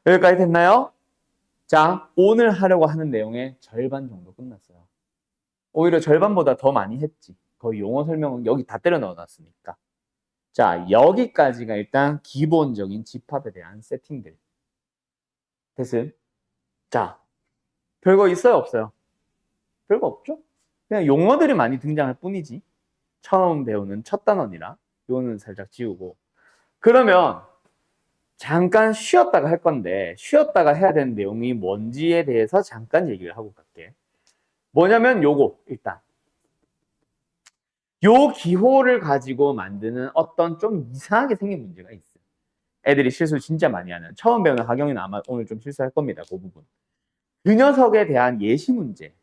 [SPEAKER 1] 여기까지 됐나요? 자, 오늘 하려고 하는 내용의 절반 정도 끝났어요. 오히려 절반보다 더 많이 했지. 거의 용어 설명은 여기 다 때려 넣어놨으니까. 자, 여기까지가 일단 기본적인 집합에 대한 세팅들. 됐음? 자, 별거 있어요? 없어요? 별거 없죠? 그냥 용어들이 많이 등장할 뿐이지. 처음 배우는 첫 단원이라 요거는 살짝 지우고. 그러면 잠깐 쉬었다가 할 건데 쉬었다가 해야 되는 내용이 뭔지에 대해서 잠깐 얘기를 하고 갈게. 뭐냐면 요거 일단 요 기호를 가지고 만드는 어떤 좀 이상하게 생긴 문제가 있어요. 애들이 실수 진짜 많이 하는 처음 배우는 하경이는 아마 오늘 좀 실수할 겁니다. 그 부분. 그 녀석에 대한 예시 문제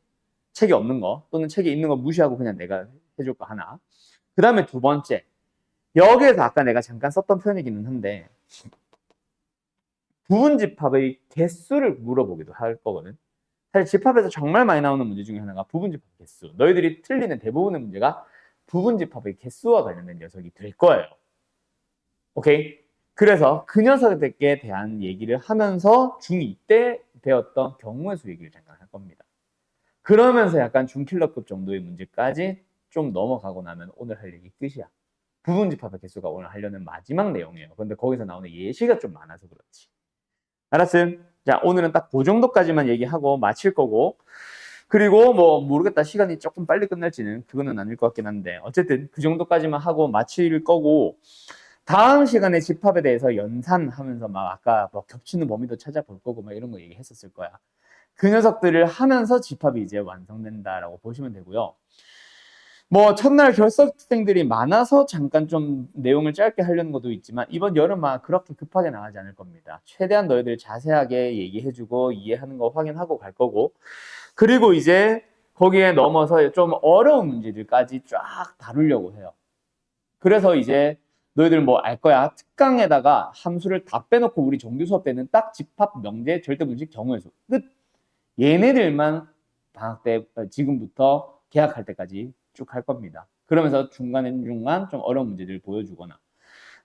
[SPEAKER 1] 책이 없는 거 또는 책에 있는 거 무시하고 그냥 내가 해줄 거 하나. 그 다음에 두 번째 여기에서 아까 내가 잠깐 썼던 표현이기는 한데 부분집합의 개수를 물어보기도 할 거거든. 사실 집합에서 정말 많이 나오는 문제 중에 하나가 부분집합 개수. 너희들이 틀리는 대부분의 문제가 부분집합의 개수와 관련된 녀석이 될 거예요. 오케이? 그래서 그 녀석에 대한 얘기를 하면서 중2 때 배웠던 경우의 수 얘기를 잠깐 할 겁니다. 그러면서 약간 중킬러급 정도의 문제까지 좀 넘어가고 나면 오늘 할 얘기 끝이야. 부분집합의 개수가 오늘 하려는 마지막 내용이에요. 근데 거기서 나오는 예시가 좀 많아서 그렇지. 알았음? 자, 오늘은 딱 그 정도까지만 얘기하고 마칠 거고 그리고 뭐 모르겠다. 시간이 조금 빨리 끝날지는 그거는 아닐 것 같긴 한데 어쨌든 그 정도까지만 하고 마칠 거고 다음 시간에 집합에 대해서 연산하면서 막 아까 뭐 겹치는 범위도 찾아볼 거고 막 이런 거 얘기했었을 거야. 그 녀석들을 하면서 집합이 이제 완성된다라고 보시면 되고요. 뭐 첫날 결석생들이 많아서 잠깐 좀 내용을 짧게 하려는 것도 있지만 이번 여름아 그렇게 급하게 나가지 않을 겁니다. 최대한 너희들 자세하게 얘기해주고 이해하는 거 확인하고 갈 거고 그리고 이제 거기에 넘어서 좀 어려운 문제들까지 쫙 다루려고 해요. 그래서 이제 너희들 뭐 알 거야. 특강에다가 함수를 다 빼놓고 우리 정규 수업 때는 딱 집합, 명제, 절대분식, 경우의 수 끝. 얘네들만 방학 때 지금부터 개학할 때까지 쭉 할 겁니다. 그러면서 중간중간 좀 어려운 문제들을 보여주거나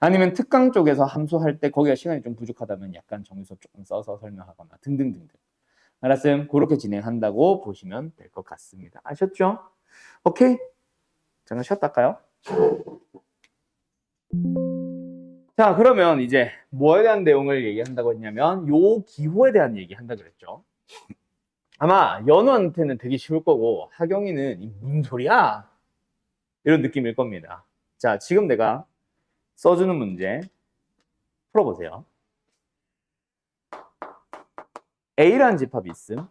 [SPEAKER 1] 아니면 특강 쪽에서 함수할 때 거기가 시간이 좀 부족하다면 약간 정의수 조금 써서 설명하거나 등등등등. 알았음? 그렇게 진행한다고 보시면 될 것 같습니다. 아셨죠? 오케이? 잠깐 쉬었다 할까요? 자, 그러면 이제 뭐에 대한 내용을 얘기한다고 했냐면 요 기호에 대한 얘기 한다 그랬죠. 아마 연우한테는 되게 쉬울 거고 하경이는 이 무슨 소리야? 이런 느낌일 겁니다. 자, 지금 내가 써주는 문제 풀어보세요. A라는 집합이 있음.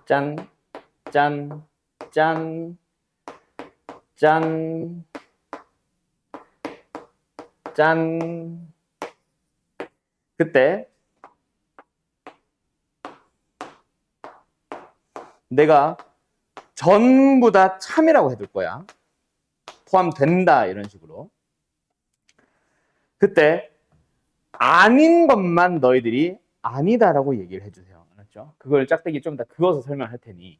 [SPEAKER 1] 짠, 짠, 짠, 짠, 짠. 그때 내가 전부 다 참이라고 해둘 거야. 포함된다 이런 식으로. 그때 아닌 것만 너희들이 아니다라고 얘기를 해주세요. 알았죠? 그걸 짝대기 좀 더 그어서 설명할 테니.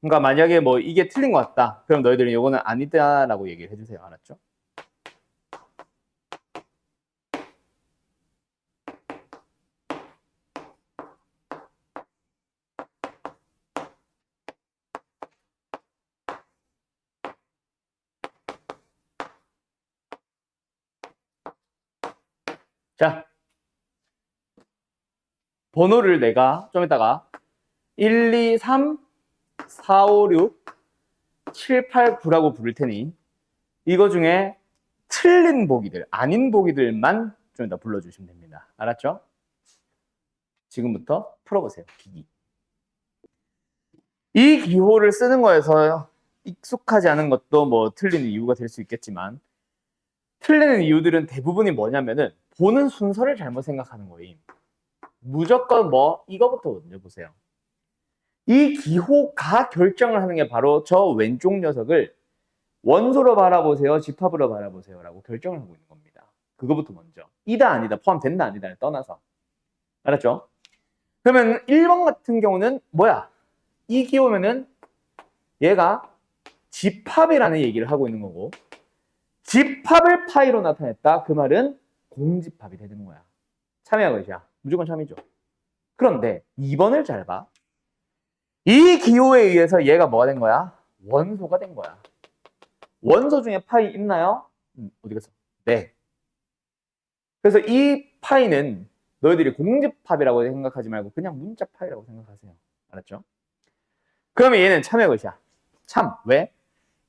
[SPEAKER 1] 그러니까 만약에 뭐 이게 틀린 것 같다. 그럼 너희들은 이거는 아니다라고 얘기를 해주세요. 알았죠? 자, 번호를 내가 좀 이따가 1, 2, 3, 4, 5, 6, 7, 8, 9라고 부를 테니 이거 중에 틀린 보기들, 아닌 보기들만 좀 이따 불러주시면 됩니다. 알았죠? 지금부터 풀어보세요. 기기. 이 기호를 쓰는 거에서 익숙하지 않은 것도 뭐 틀리는 이유가 될 수 있겠지만 틀리는 이유들은 대부분이 뭐냐면은 보는 순서를 잘못 생각하는 거임. 무조건 뭐 이거부터 먼저 보세요. 이 기호가 결정을 하는 게 바로 저 왼쪽 녀석을 원소로 바라보세요, 집합으로 바라보세요 라고 결정을 하고 있는 겁니다. 그거부터 먼저. 이다 아니다, 포함된다 아니다를 떠나서. 알았죠? 그러면 1번 같은 경우는 뭐야? 이 기호면은 얘가 집합이라는 얘기를 하고 있는 거고 집합을 파이로 나타냈다. 그 말은 공집합이 되는 거야. 참여야 것이야. 무조건 참이죠. 그런데 2번을 잘 봐. 이 기호에 의해서 얘가 뭐가 된 거야? 원소가 된 거야. 원소 중에 파이 있나요? 어디 갔어? 네. 그래서 이 파이는 너희들이 공집합이라고 생각하지 말고 그냥 문자 파이라고 생각하세요. 알았죠? 그러면 얘는 참의 것이야. 참. 왜?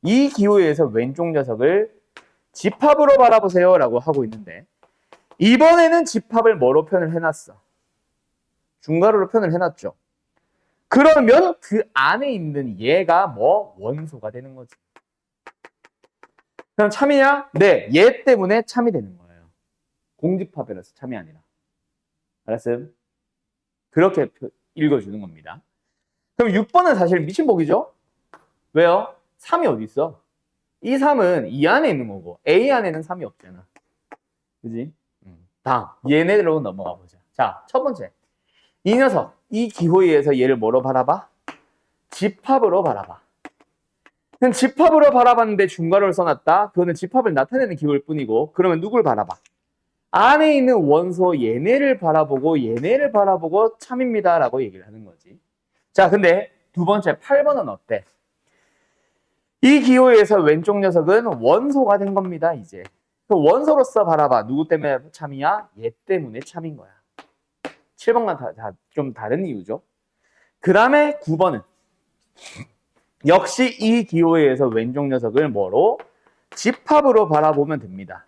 [SPEAKER 1] 이 기호에 의해서 왼쪽 녀석을 집합으로 바라보세요 라고 하고 있는데 이번에는 집합을 뭐로 표현을 해놨어? 중괄호로 표현을 해놨죠. 그러면 그 안에 있는 얘가 뭐? 원소가 되는 거지. 그럼 참이냐? 네. 얘 때문에 참이 되는 거예요. 공집합이라서 참이 아니라. 알았어요? 그렇게 읽어주는 겁니다. 그럼 6번은 사실 미친복이죠? 왜요? 3이 어디 있어? 이 3은 이 안에 있는 거고 A 안에는 3이 없잖아. 그지? 다음 얘네로 넘어가 보자. 자, 첫 번째. 이 녀석, 이 기호에 의해서 얘를 뭐로 바라봐? 집합으로 바라봐. 그냥 집합으로 바라봤는데 중괄호를 써놨다. 그거는 집합을 나타내는 기호일 뿐이고 그러면 누굴 바라봐? 안에 있는 원소 얘네를 바라보고 참입니다 라고 얘기를 하는 거지. 자, 근데 두 번째 8번은 어때? 이 기호에 의해서 왼쪽 녀석은 원소가 된 겁니다. 이제 그 원소로서 바라봐. 누구 때문에 참이야? 얘 때문에 참인 거야. 7번과 좀 다른 이유죠. 그 다음에 9번은 역시 이 기호에 의해서 왼쪽 녀석을 뭐로? 집합으로 바라보면 됩니다.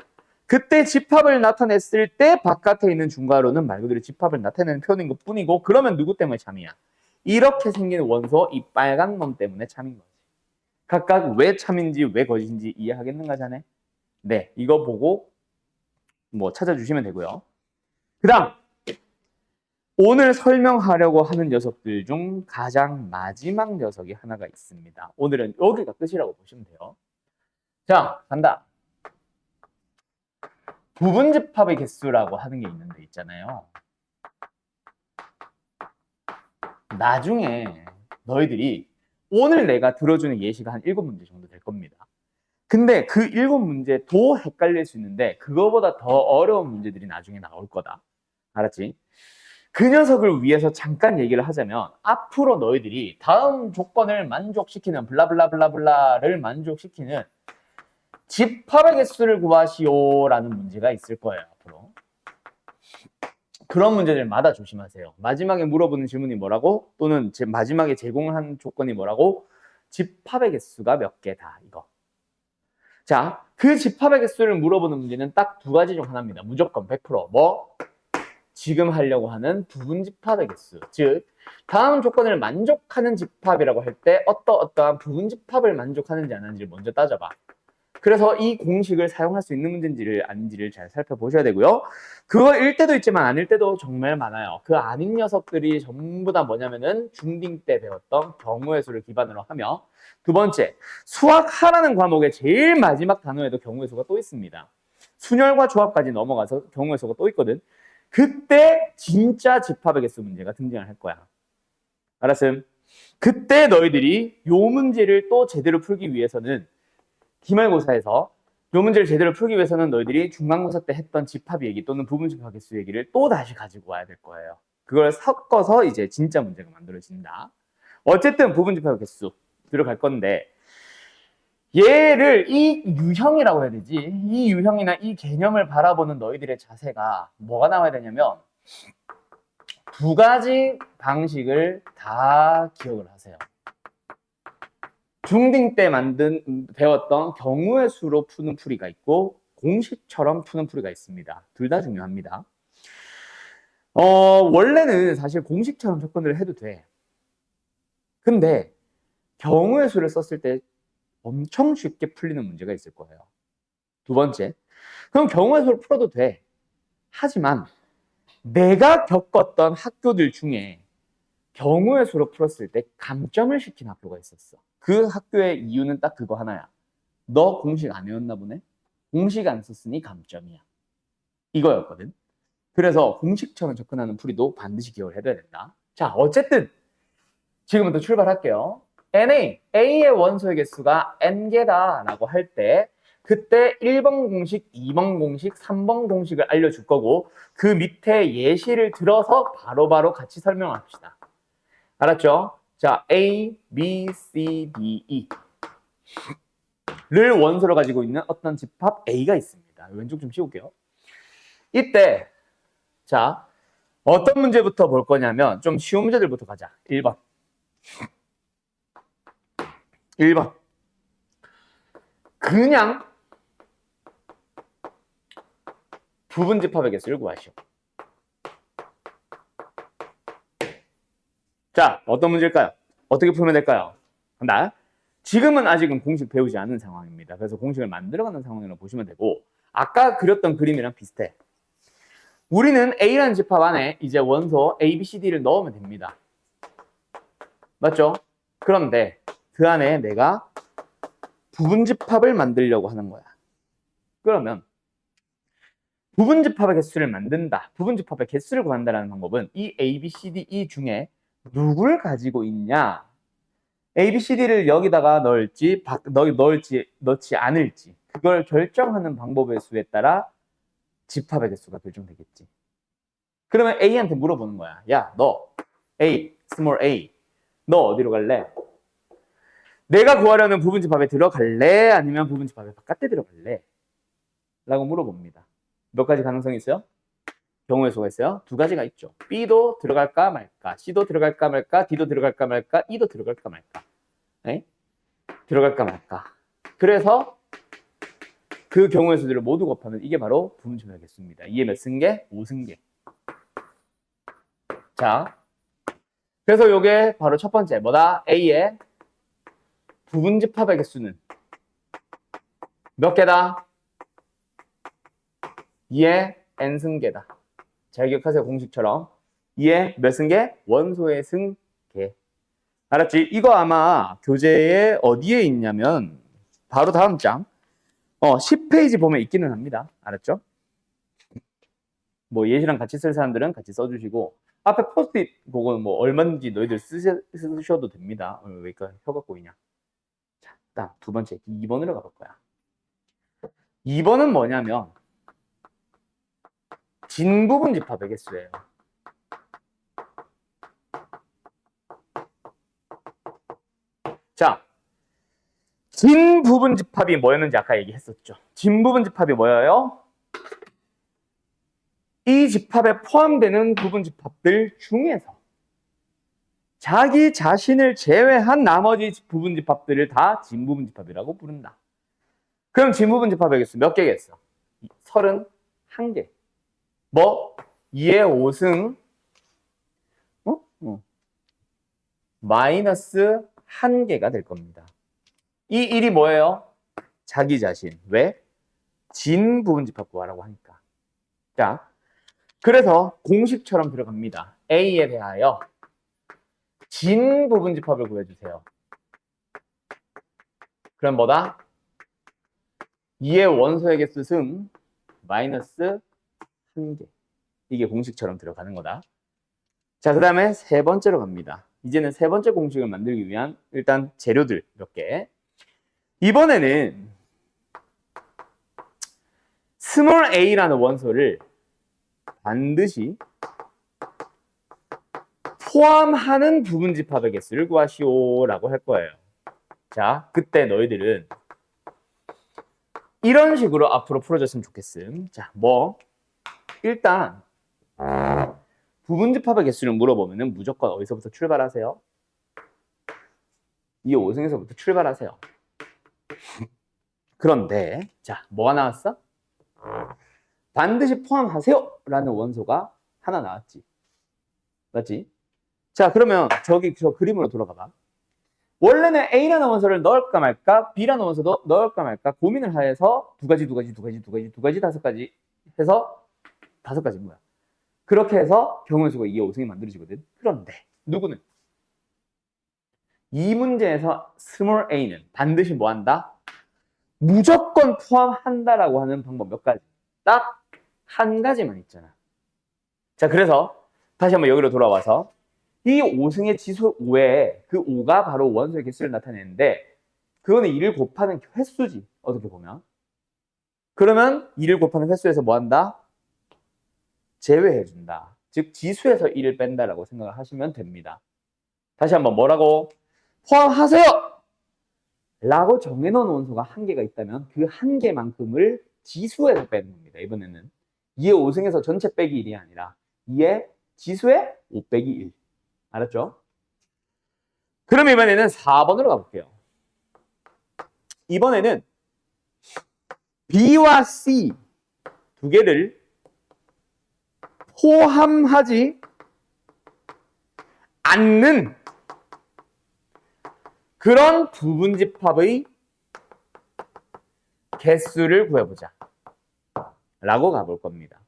[SPEAKER 1] 그때 집합을 나타냈을 때 바깥에 있는 중괄호는 말 그대로 집합을 나타내는 표현인 것 뿐이고 그러면 누구 때문에 참이야? 이렇게 생긴 원소 이 빨간 놈 때문에 참인 거지. 각각 왜 참인지 왜 거짓인지 이해하겠는가 자네? 네, 이거 보고 뭐 찾아주시면 되고요. 그 다음 오늘 설명하려고 하는 녀석들 중 가장 마지막 녀석이 하나가 있습니다. 오늘은 여기가 끝이라고 보시면 돼요. 자, 간다. 부분집합의 개수라고 하는 게 있는데 있잖아요. 나중에 너희들이 오늘 내가 들어주는 예시가 한 7문제 정도 될 겁니다. 근데 그 7문제도 헷갈릴 수 있는데 그거보다 더 어려운 문제들이 나중에 나올 거다. 알았지? 그 녀석을 위해서 잠깐 얘기를 하자면 앞으로 너희들이 다음 조건을 만족시키는 블라블라블라블라를 만족시키는 집합의 개수를 구하시오라는 문제가 있을 거예요. 앞으로. 그런 문제들마다 조심하세요. 마지막에 물어보는 질문이 뭐라고? 또는 마지막에 제공한 조건이 뭐라고? 집합의 개수가 몇 개다. 이거. 자, 그 집합의 개수를 물어보는 문제는 딱 두 가지 중 하나입니다. 무조건 100%. 뭐? 지금 하려고 하는 부분 집합의 개수. 즉, 다음 조건을 만족하는 집합이라고 할 때 어떠한 부분 집합을 만족하는지 안 하는지를 먼저 따져봐. 그래서 이 공식을 사용할 수 있는 문제인지를 아닌지를 잘 살펴보셔야 되고요. 그거일 때도 있지만 아닐 때도 정말 많아요. 그 아닌 녀석들이 전부 다 뭐냐면은 중딩 때 배웠던 경우의 수를 기반으로 하며 두 번째, 수학하라는 과목의 제일 마지막 단원에도 경우의 수가 또 있습니다. 순열과 조합까지 넘어가서 경우의 수가 또 있거든. 그때 진짜 집합의 개수 문제가 등장을 할 거야. 알았음? 그때 너희들이 요 문제를 또 제대로 풀기 위해서는 기말고사에서 요 문제를 제대로 풀기 위해서는 너희들이 중간고사 때 했던 집합 얘기 또는 부분 집합 개수 얘기를 또 다시 가지고 와야 될 거예요. 그걸 섞어서 이제 진짜 문제가 만들어진다. 어쨌든 부분 집합 개수 들어갈 건데 얘를 이 유형이라고 해야 되지. 이 유형이나 이 개념을 바라보는 너희들의 자세가 뭐가 나와야 되냐면 두 가지 방식을 다 기억을 하세요. 중딩 때 배웠던 경우의 수로 푸는 풀이가 있고 공식처럼 푸는 풀이가 있습니다. 둘 다 중요합니다. 원래는 사실 공식처럼 접근을 해도 돼. 근데 경우의 수를 썼을 때 엄청 쉽게 풀리는 문제가 있을 거예요. 두 번째, 그럼 경우의 수를 풀어도 돼. 하지만 내가 겪었던 학교들 중에 경우의 수로 풀었을 때 감점을 시킨 학교가 있었어. 그 학교의 이유는 딱 그거 하나야. 너 공식 안 외웠나 보네? 공식 안 썼으니 감점이야. 이거였거든. 그래서 공식처럼 접근하는 풀이도 반드시 기억을 해둬야 된다. 자, 어쨌든 지금부터 출발할게요. A의 원소의 개수가 N개다 라고 할 때 그때 1번 공식, 2번 공식, 3번 공식을 알려줄 거고 그 밑에 예시를 들어서 바로바로 같이 설명합시다. 알았죠? 자, A, B, C, D, E 를 원소로 가지고 있는 어떤 집합 A가 있습니다. 왼쪽 좀 치울게요. 이때 자, 어떤 문제부터 볼 거냐면 좀 쉬운 문제들부터 가자. 1번. 그냥 부분 집합의 개수를 구하시오. 자, 어떤 문제일까요? 어떻게 풀면 될까요? 간다. 지금은 아직은 공식 배우지 않은 상황입니다. 그래서 공식을 만들어가는 상황이라고 보시면 되고 아까 그렸던 그림이랑 비슷해. 우리는 A라는 집합 안에 이제 원소 A, B, C, D를 넣으면 됩니다. 맞죠? 그런데 그 안에 내가 부분 집합을 만들려고 하는 거야. 그러면 부분 집합의 개수를 만든다. 부분 집합의 개수를 구한다는 방법은 이 A, B, C, D, E 중에 누굴 가지고 있냐? A, B, C, D를 여기다가 넣을지 넣지 않을지 그걸 결정하는 방법의 수에 따라 집합의 개수가 결정되겠지. 그러면 A한테 물어보는 거야. 야, 너 A, small a, 너 어디로 갈래? 내가 구하려는 부분 집합에 들어갈래? 아니면 부분 집합의 바깥에 들어갈래? 라고 물어봅니다. 몇 가지 가능성이 있어요? 경우의 수가 있어요. 두 가지가 있죠. B도 들어갈까 말까, C도 들어갈까 말까, D도 들어갈까 말까, E도 들어갈까 말까. 네? 들어갈까 말까. 그래서 그 경우의 수들을 모두 곱하면 이게 바로 부분 집합의 개수입니다. 이게 몇 승계? 5승계. 자, 그래서 이게 바로 첫 번째 뭐다? A의 부분 집합의 개수는 몇 개다? 2의 n승계다. 잘 기억하세요. 공식처럼 2의 몇 승계? 원소의 승계. 알았지? 이거 아마 교재에 어디에 있냐면 바로 다음 장 10페이지 보면 있기는 합니다. 알았죠? 뭐 예시랑 같이 쓸 사람들은 같이 써주시고 앞에 포스트잇 그거는 뭐 얼마든지 너희들 쓰셔도 됩니다. 왜 이렇게 혀가 꼬이냐. 자, 다음 두 번째 2번으로 가볼 거야. 2번은 뭐냐면 진부분 집합의 개수예요. 자, 진부분 집합이 뭐였는지 아까 얘기했었죠. 진부분 집합이 뭐예요? 이 집합에 포함되는 부분 집합들 중에서 자기 자신을 제외한 나머지 부분 집합들을 다 진부분 집합이라고 부른다. 그럼 진부분 집합의 개수 몇 개겠어? 31개. 뭐 2의 5승 마이너스 1개가 될 겁니다. 이 1이 뭐예요? 자기 자신. 왜? 진부분 집합 구하라고 하니까. 자, 그래서 공식처럼 들어갑니다. A에 대하여 진부분 집합을 구해주세요. 그럼 뭐다? 2의 원소의 개수 승 마이너스 1개. 이게 공식처럼 들어가는 거다. 자, 그 다음에 세 번째로 갑니다. 이제는 세 번째 공식을 만들기 위한 일단 재료들 몇 개. 이번에는 스몰 a라는 원소를 반드시 포함하는 부분 집합의 개수를 구하시오라고 할 거예요. 자, 그때 너희들은 이런 식으로 앞으로 풀어줬으면 좋겠음. 자, 뭐 일단 부분 집합의 개수를 물어보면은 무조건 어디서부터 출발하세요? 이 5승에서부터 출발하세요. 그런데 자, 뭐가 나왔어? 반드시 포함하세요 라는 원소가 하나 나왔지. 맞지? 자, 그러면 저기 저 그림으로 돌아가 봐. 원래는 A라는 원소를 넣을까 말까, B라는 원소도 넣을까 말까 고민을 해서 두 가지, 다섯 가지 해서 5가지인 거야. 그렇게 해서 경우의 수가 2의 5승이 만들어지거든. 그런데 누구는 이 문제에서 스몰 a는 반드시 뭐 한다? 무조건 포함한다라고 하는 방법 몇 가지. 딱 한 가지만 있잖아. 자, 그래서 다시 한번 여기로 돌아와서 이 5승의 지수 5에 그 5가 바로 원소의 개수를 나타내는데 그거는 2를 곱하는 횟수지. 어떻게 보면. 그러면 2를 곱하는 횟수에서 뭐 한다? 제외해준다. 즉 지수에서 1을 뺀다라고 생각을 하시면 됩니다. 다시 한번 뭐라고? 포함하세요! 라고 정해놓은 원소가 한 개가 있다면 그 한 개만큼을 지수에서 빼는 겁니다. 이번에는 2의 5승에서 전체 빼기 1이 아니라 2의 지수의 5 빼기 1. 알았죠? 그럼 이번에는 4번으로 가볼게요. 이번에는 B와 C 두 개를 포함하지 않는 그런 부분 집합의 개수를 구해보자 라고 가볼 겁니다.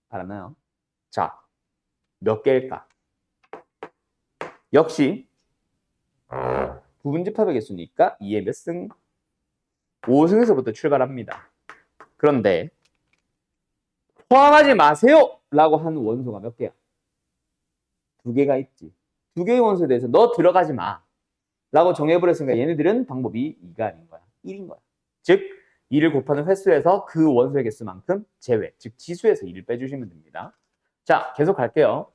[SPEAKER 1] 알았나요? 자, 몇 개일까? 역시 부분 집합의 개수니까 2의 몇 승? 5승에서부터 출발합니다. 그런데 포함하지 마세요 라고 하는 원소가 몇 개야? 2개가 있지. 2개의 원소에 대해서 너 들어가지 마 라고 정해버렸으니까 얘네들은 방법이 2가 아닌 거야. 1인 거야. 즉 2를 곱하는 횟수에서 그 원소의 개수만큼 제외, 즉 지수에서 2를 빼주시면 됩니다. 자, 계속 갈게요.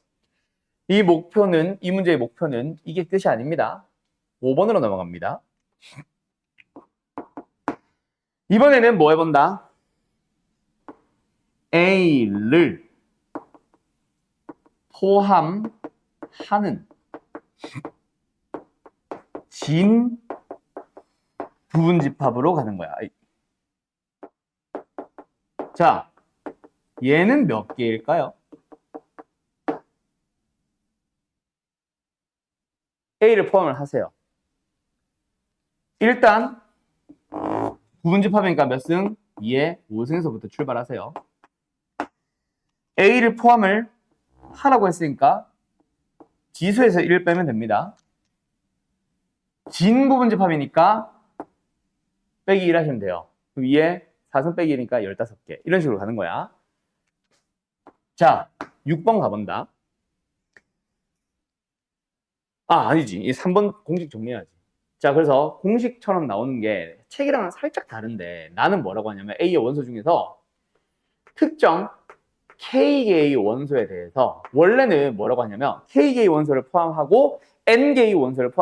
[SPEAKER 1] 이 문제의 목표는 이게 끝이 아닙니다. 5번으로 넘어갑니다. 이번에는 뭐 해본다? A를 포함하는 진 부분 집합으로 가는 거야. 자, 얘는 몇 개일까요? A를 포함을 하세요. 일단 부분 집합이니까 몇 승? 2의 5승에서부터 출발하세요. A를 포함을 하라고 했으니까 지수에서 1을 빼면 됩니다. 진 부분 집합이니까 빼기 1 하시면 돼요. 그럼 2에 4승 빼기 1이니까 15개. 이런 식으로 가는 거야. 자, 6번 가본다. 아니지. 이 3번 공식 정리해야지. 자, 그래서 공식처럼 나오는 게 책이랑은 살짝 다른데 나는 뭐라고 하냐면 A의 원소 중에서 특정 K개의 원소에 대해서 원래는 뭐라고 하냐면 K개의 원소를 포함하고 N개의 원소를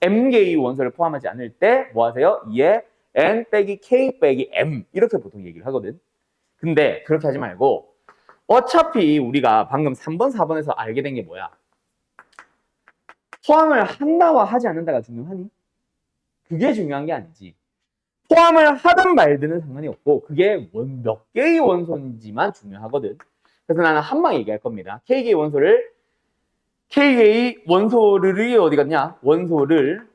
[SPEAKER 1] M개의 원소를 포함하지 않을 때 뭐 하세요? 2에 N 빼기 K 빼기 M 이렇게 보통 얘기를 하거든. 근데 그렇게 하지 말고 어차피 우리가 방금 3번, 4번에서 알게 된 게 뭐야? 포함을 한다와 하지 않는다가 중요하니? 그게 중요한 게 아니지. 포함을 하든 말든은 상관이 없고 그게 몇 개의 원소인지만 중요하거든. 그래서 나는 한 방 얘기할 겁니다. K개의 원소를 어디 갔냐? 원소를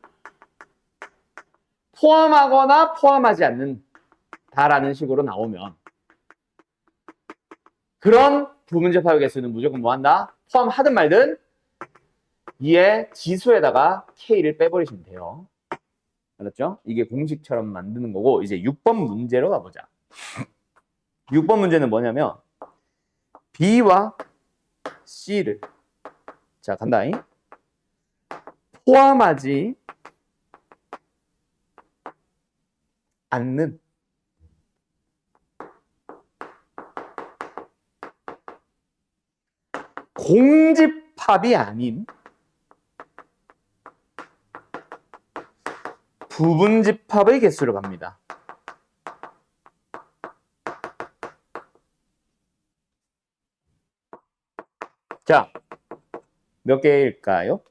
[SPEAKER 1] 포함하거나 포함하지 않는다라는 식으로 나오면 그런 부분집합의 개수는 무조건 뭐 한다? 포함하든 말든 2의 지수에다가 K를 빼버리시면 돼요. 알았죠? 이게 공식처럼 만드는 거고 이제 6번 문제로 가보자. 6번 문제는 뭐냐면 B와 C를 자 간다잉 포함하지 않는 공집합이 아닌 부분집합의 개수를 갑니다. 자, 몇 개일까요?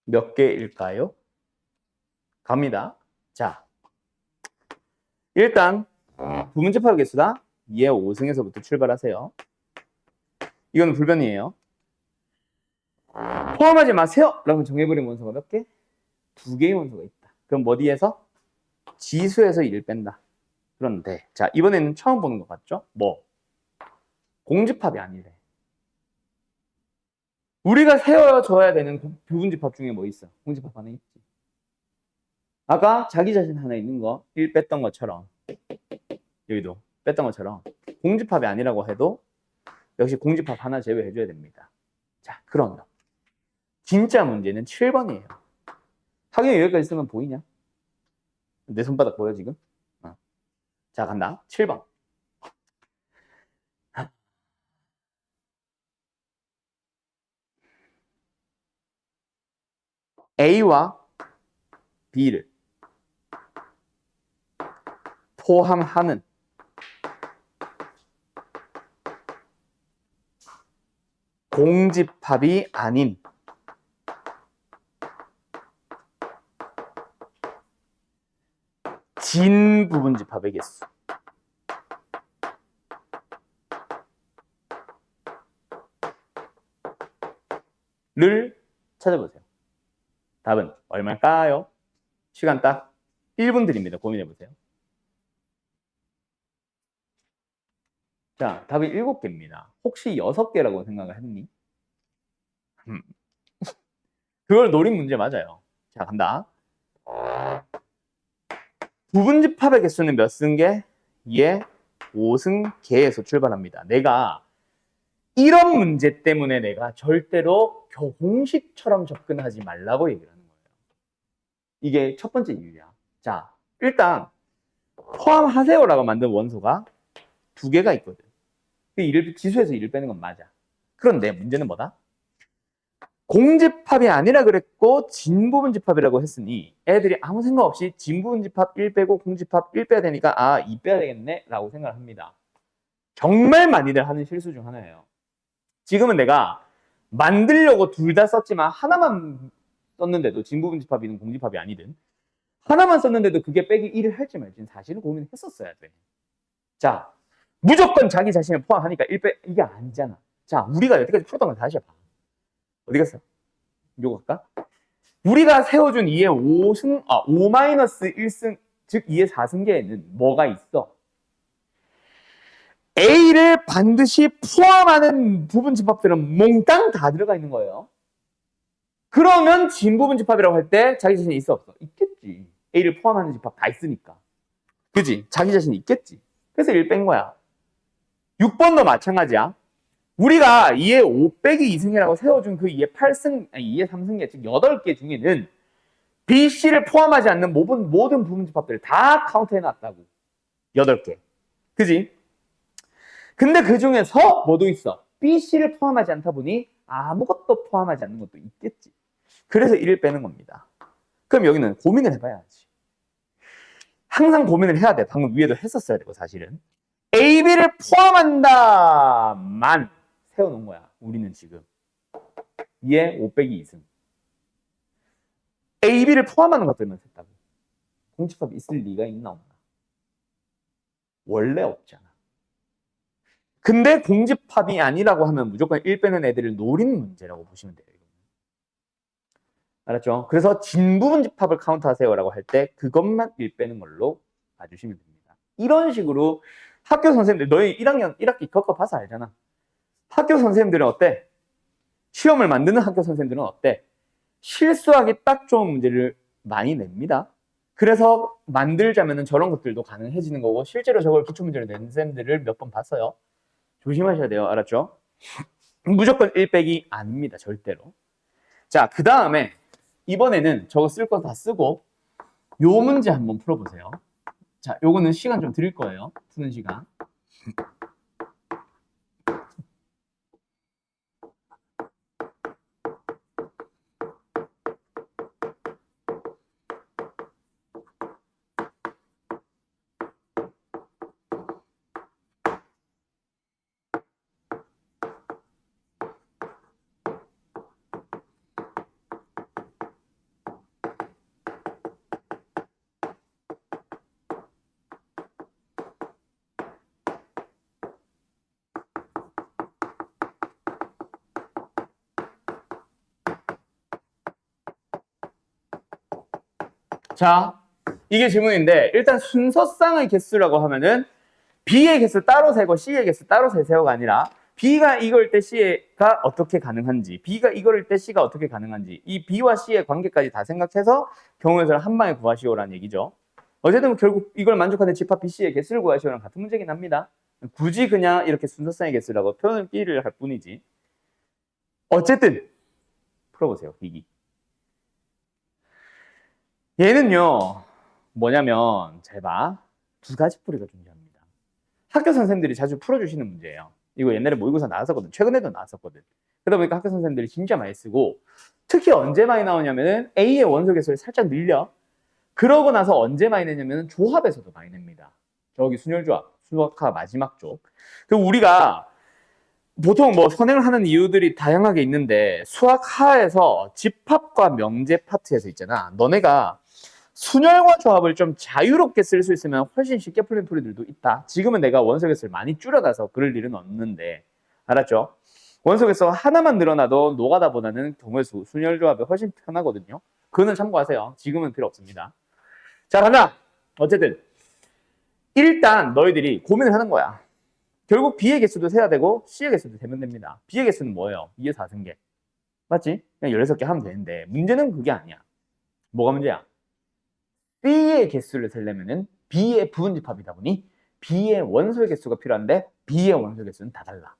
[SPEAKER 1] 몇 개일까요? 갑니다. 자, 일단 부분집합 개수다. 2의 5승에서부터 출발하세요. 이건 불변이에요. 포함하지 마세요! 라고 정해버린 원소가 몇 개? 2개의 원소가 있다. 그럼 어디에서? 지수에서 1 뺀다. 그런데 자 이번에는 처음 보는 것 같죠? 뭐? 공집합이 아니래. 우리가 세워줘야 되는 부분집합 중에 뭐 있어? 공집합 하나 있지. 아까 자기 자신 하나 있는 거 1 뺐던 것처럼 여기도 뺐던 것처럼 공집합이 아니라고 해도 역시 공집합 하나 제외해줘야 됩니다. 자 그러면 진짜 문제는 7번이에요. 학연이 여기까지 쓰면 보이냐? 내 손바닥 보여 지금? 자 간다. 7번. A와 B를 포함하는 공집합이 아닌 진 부분집합의 개수. 를 찾아보세요. 답은 얼마일까요? 시간 딱 1분 드립니다. 고민해보세요. 자, 답이 7개입니다. 혹시 6개라고 생각을 했니? 그걸 노린 문제 맞아요. 자, 간다. 부분집합의 개수는 몇 승계? 2의 5승계에서 출발합니다. 내가 이런 문제 때문에 내가 절대로 공식처럼 접근하지 말라고 얘기를 하는 거예요. 이게 첫 번째 이유야. 자, 일단 포함하세요라고 만든 원소가 2개가 있거든. 지수에서 1을 빼는 건 맞아. 그런데 문제는 뭐다? 공집합이 아니라 그랬고 진부분집합이라고 했으니 애들이 아무 생각 없이 진부분집합 1 빼고 공집합 1 빼야 되니까 2 빼야 되겠네 라고 생각을 합니다. 정말 많이들 하는 실수 중 하나예요. 지금은 내가 만들려고 둘 다 썼지만 하나만 썼는데도 진부분집합이든 공집합이 아니든 하나만 썼는데도 그게 빼기 1을 할지 말지는 사실은 고민했었어야 돼. 자, 무조건 자기 자신을 포함하니까 1 빼 이게 아니잖아. 자, 우리가 여태까지 풀었던 걸 다시 해봐. 어디 갔어? 요거 할까? 우리가 세워준 2의 5-1승, 즉 2의 4승계에는 뭐가 있어? A를 반드시 포함하는 부분 집합들은 몽땅 다 들어가 있는 거예요. 그러면 진부분 집합이라고 할 때 자기 자신이 있어 없어? 있겠지. A를 포함하는 집합 다 있으니까. 그지? 자기 자신이 있겠지. 그래서 1 뺀 거야. 6번도 마찬가지야. 우리가 2의 5 빼기 2승이라고 세워준 그 2의 8승, 아니 2의 3승계, 즉 8개 중에는 B, C를 포함하지 않는 모든 부분 집합들을 다 카운트해놨다고. 8개. 그지? 근데 그 중에서 뭐도 있어? B, C를 포함하지 않다 보니 아무것도 포함하지 않는 것도 있겠지. 그래서 1을 빼는 겁니다. 그럼 여기는 고민을 해봐야지. 항상 고민을 해야 돼. 방금 위에도 했었어야 되고 사실은. A, B를 포함한다만 세워놓은 거야. 우리는 지금. 2의 5 빼기 2승. A, B를 포함하는 것들만 셌다고. 공집합이 있을 리가 있나 없나? 원래 없잖아. 근데 공집합이 아니라고 하면 무조건 1 빼는 애들을 노린 문제라고 보시면 돼요. 알았죠? 그래서 진부분 집합을 카운트하세요라고 할 때 그것만 1 빼는 걸로 봐주시면 됩니다. 이런 식으로 학교 선생님들, 너희 1학기 겪어봐서 알잖아. 학교 선생님들은 어때? 시험을 만드는 학교 선생님들은 어때? 실수하기 딱 좋은 문제를 많이 냅니다. 그래서 만들자면 저런 것들도 가능해지는 거고 실제로 저걸 기출문제로 낸 쌤들을 몇 번 봤어요. 조심하셔야 돼요. 알았죠? 무조건 1 빼기 아닙니다. 절대로. 자, 그 다음에 이번에는 저거 쓸 거 다 쓰고 요 문제 한번 풀어보세요. 자, 요거는 시간 좀 드릴 거예요. 푸는 시간. 자, 이게 질문인데 일단 순서쌍의 개수라고 하면은 B의 개수 따로 세고 C의 개수 따로 세세요가 아니라 B가 이걸 때 C가 어떻게 가능한지, B가 이걸 때 C가 어떻게 가능한지, 이 B와 C의 관계까지 다 생각해서 경우에서는 한 방에 구하시오라는 얘기죠. 어쨌든 결국 이걸 만족하는 집합 B, C의 개수를 구하시오랑 같은 문제긴 합니다. 굳이 그냥 이렇게 순서쌍의 개수라고 표기를 할 뿐이지. 어쨌든 풀어보세요. 비기. 얘는요. 뭐냐면 잘 봐. 두 가지 풀이가 존재합니다. 학교 선생님들이 자주 풀어주시는 문제예요. 이거 옛날에 모의고사 나왔었거든. 최근에도 나왔었거든. 그러다 보니까 학교 선생님들이 진짜 많이 쓰고 특히 언제 많이 나오냐면은 A의 원소 개수를 살짝 늘려. 그러고 나서 언제 많이 내냐면은 조합에서도 많이 냅니다. 저기 순열조합, 수학화 마지막 쪽. 그 우리가 보통 뭐 선행을 하는 이유들이 다양하게 있는데 수학하에서 집합과 명제 파트에서 있잖아. 너네가 순열과 조합을 좀 자유롭게 쓸 수 있으면 훨씬 쉽게 풀린 풀이들도 있다. 지금은 내가 원소 개수를 많이 줄여놔서 그럴 일은 없는데 알았죠? 원소 개수 하나만 늘어나도 노가다보다는 경우의 수, 순열 조합이 훨씬 편하거든요. 그거는 참고하세요. 지금은 필요 없습니다. 자, 간다. 어쨌든 일단 너희들이 고민을 하는 거야. 결국 B의 개수도 세야 되고 C의 개수도 세면 됩니다. B의 개수는 뭐예요? 2의 4승계. 맞지? 그냥 16개 하면 되는데 문제는 그게 아니야. 뭐가 문제야? B의 개수를 세려면은 B의 부분집합이다 보니 B의 원소의 개수가 필요한데 B의 원소 개수는 다 달라.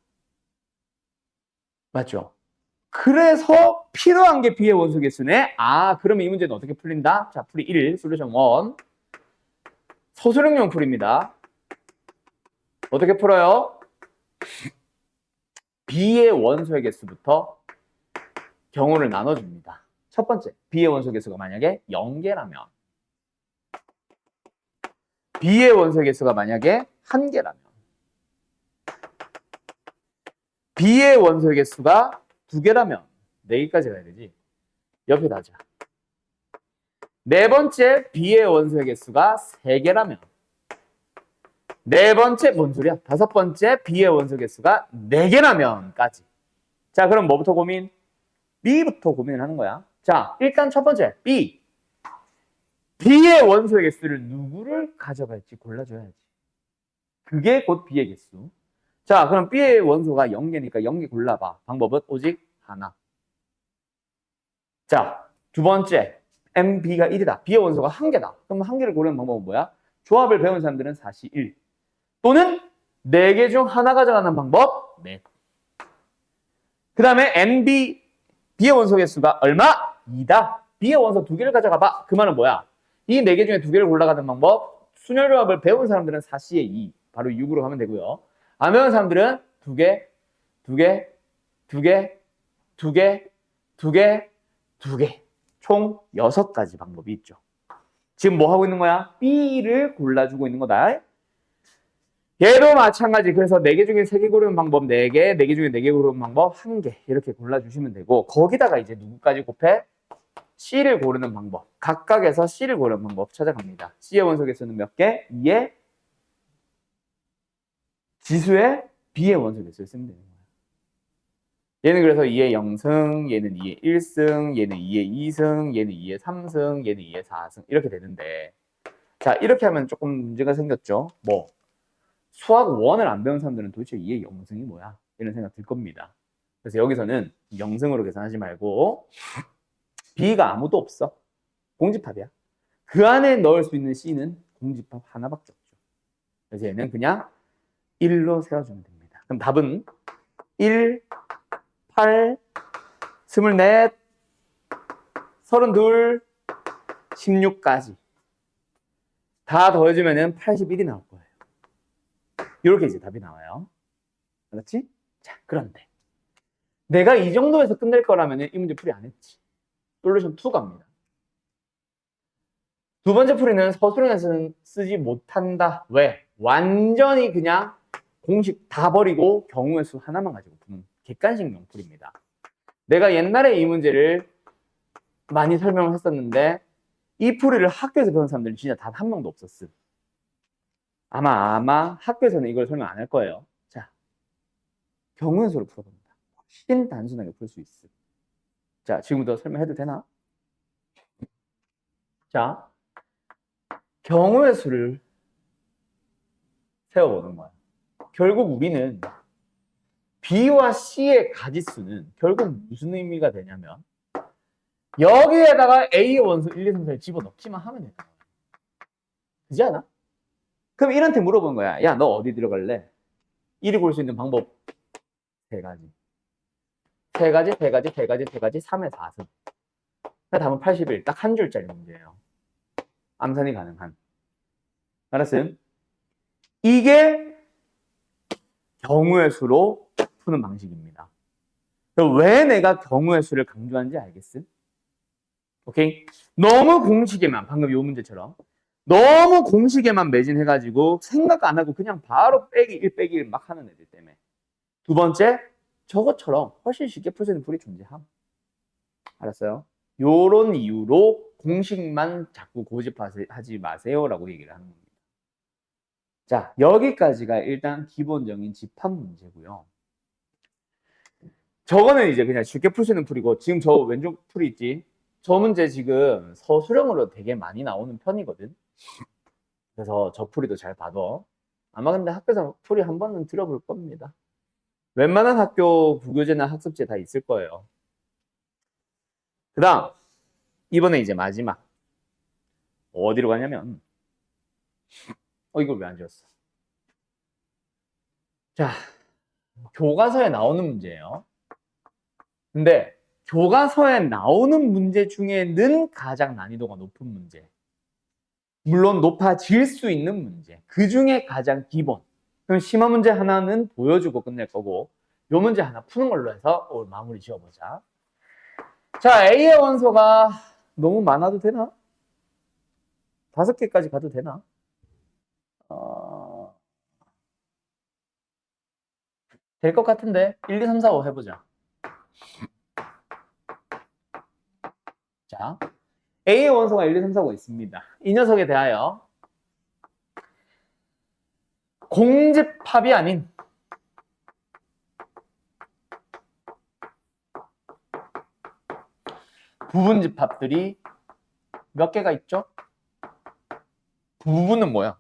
[SPEAKER 1] 맞죠? 그래서 필요한 게 B의 원소 개수네. 아, 그러면 이 문제는 어떻게 풀린다? 자, 풀이 1, 솔루션 1. 서술형용 풀입니다. 어떻게 풀어요? B의 원소의 개수부터 경우를 나눠줍니다. 첫 번째, B의 원소 개수가 만약에 0개라면 B의 원소 개수가 만약에 1개라면 B의 원소 개수가 2개라면 4개까지 가야 되지. 옆에 다자. 네 번째, B의 원소의 개수가 3개라면 네 번째, 뭔 소리야? 다섯 번째, B의 원소 개수가 4개라면까지. 자, 그럼 뭐부터 고민? B부터 고민을 하는 거야. 자, 일단 첫 번째, B. B의 원소의 개수를 누구를 가져갈지 골라줘야지. 그게 곧 B의 개수. 자, 그럼 B의 원소가 0개니까 0개 골라봐. 방법은 오직 하나. 자, 두 번째. MB가 1이다. B의 원소가 1개다. 그럼 1개를 고르는 방법은 뭐야? 조합을 배운 사람들은 4시 1. 또는 4개 중 하나 가져가는 방법. 네. 그 다음에 NB, B의 원소 개수가 얼마? 2다. B의 원소 2개를 가져가봐. 그 말은 뭐야? 이 4개 중에 2개를 골라가는 방법. 순혈조합을 배운 사람들은 4C에 2. 바로 6으로 하면 되고요. 안 배운 사람들은 2개, 2개, 2개, 2개, 2개, 2개. 총 6가지 방법이 있죠. 지금 뭐 하고 있는 거야? B를 골라주고 있는 거다. 얘도 마찬가지. 그래서 4개 중에 3개 고르는 방법 4개, 4개 중에 4개 고르는 방법 1개 이렇게 골라주시면 되고 거기다가 이제 누구까지 곱해? C를 고르는 방법. 각각에서 C를 고르는 방법 찾아갑니다. C의 원소 개수는 몇 개? 2의 지수의 B의 원소 개수를 쓰면 되는 거예요. 얘는 그래서 2의 0승, 얘는 2의 1승, 얘는 2의 2승, 얘는 2의 3승, 얘는 2의 4승 이렇게 되는데 자 이렇게 하면 조금 문제가 생겼죠. 뭐 수학 1을 안 배운 사람들은 도대체 2의 0승이 뭐야? 이런 생각 들 겁니다. 그래서 여기서는 0승으로 계산하지 말고 B가 아무도 없어. 공집합이야. 그 안에 넣을 수 있는 C는 공집합 하나밖에 없죠. 그래서 얘는 그냥 1로 세워주면 됩니다. 그럼 답은 1, 8, 24, 32, 16까지 다 더해주면 81이 나올 거예요. 이렇게 이제 답이 나와요. 알았지? 자, 그런데 내가 이 정도에서 끝낼 거라면 이 문제 풀이 안 했지. 솔루션 2 갑니다. 두 번째 풀이는 서술형에서는 쓰지 못한다. 왜? 완전히 그냥 공식 다 버리고 경우의 수 하나만 가지고 푸는 객관식용 풀이입니다. 내가 옛날에 이 문제를 많이 설명을 했었는데 이 풀이를 학교에서 배운 사람들은 진짜 단 한 명도 없었음. 아마 학교에서는 이걸 설명 안 할 거예요. 자, 경우의 수를 풀어봅니다. 훨씬 단순하게 풀 수 있음. 자, 지금부터 설명해도 되나? 자, 경우의 수를 세워보는 거야. 결국 우리는 B와 C의 가지수는 결국 무슨 의미가 되냐면 여기에다가 A의 원소 1, 2, 3, 4를 집어넣기만 하면 되는 거야. 그지 않아? 그럼 1한테 물어보는 거야. 야, 너 어디 들어갈래? 1이 고를 수 있는 방법 3가지. 3가지, 3가지, 3가지, 3가지, 3의 4승. 답은 81. 딱 한 줄짜리 문제예요. 암산이 가능한. 알았음? 이게 경우의 수로 푸는 방식입니다. 왜 내가 경우의 수를 강조하는지 알겠음? 오케이? 너무 공식에만, 방금 이 문제처럼 너무 공식에만 매진해가지고 생각 안 하고 그냥 바로 빼기 1 빼기 1 막 하는 애들 때문에. 두 번째, 저것처럼 훨씬 쉽게 풀 수 있는 풀이 존재함. 알았어요? 요런 이유로 공식만 자꾸 고집하지 마세요라고 얘기를 하는 겁니다. 자, 여기까지가 일단 기본적인 집합 문제고요. 저거는 이제 그냥 쉽게 풀 수 있는 풀이고 지금 저 왼쪽 풀이 있지? 저 문제 지금 서술형으로 되게 많이 나오는 편이거든. 그래서 저 풀이도 잘 봐둬. 아마 근데 학교에서 풀이 한 번은 들어볼 겁니다. 웬만한 학교 부교재나 학습지에 다 있을 거예요. 그 다음 이번에 이제 마지막 어디로 가냐면 이걸 왜 안 지웠어? 자, 교과서에 나오는 문제예요. 근데 교과서에 나오는 문제 중에는 가장 난이도가 높은 문제. 물론 높아질 수 있는 문제. 그 중에 가장 기본. 그럼 심화 문제 하나는 보여주고 끝낼 거고 요 문제 하나 푸는 걸로 해서 오늘 마무리 지어보자. 자, A의 원소가 너무 많아도 되나? 5개까지 가도 되나? 될 것 같은데 1, 2, 3, 4, 5 해보자. 자, A의 원소가 1, 2, 3, 4, 5 있습니다. 이 녀석에 대하여 공집합이 아닌 부분집합들이 몇 개가 있죠? 부분은 뭐야?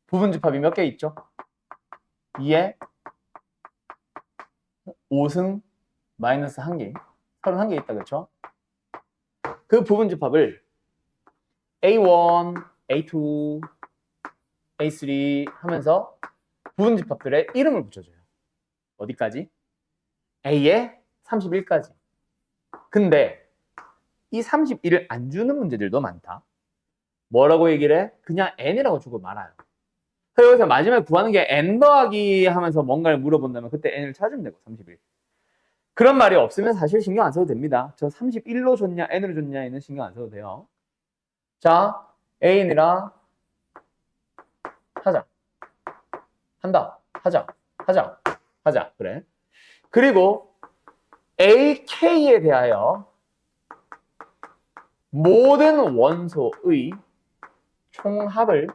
[SPEAKER 1] 부분집합이 몇 개 있죠? 2에 5승, 마이너스 1개, 31개 있다, 그쵸? 그 부분집합을 A1, A2, A3 하면서 부분집합들의 이름을 붙여줘요. 어디까지? A에 31까지. 근데 이 31을 안 주는 문제들도 많다. 뭐라고 얘기를 해? 그냥 n이라고 주고 말아요. 그래서 여기서 마지막에 구하는 게 n 더하기 하면서 뭔가를 물어본다면 그때 n을 찾으면 되고 31. 그런 말이 없으면 사실 신경 안 써도 됩니다. 저 31로 줬냐 n으로 줬냐에는 신경 안 써도 돼요. 자, n이랑 하자. 한다. 하자. 그래. 그리고 ak에 대하여 모든 원소의 총합을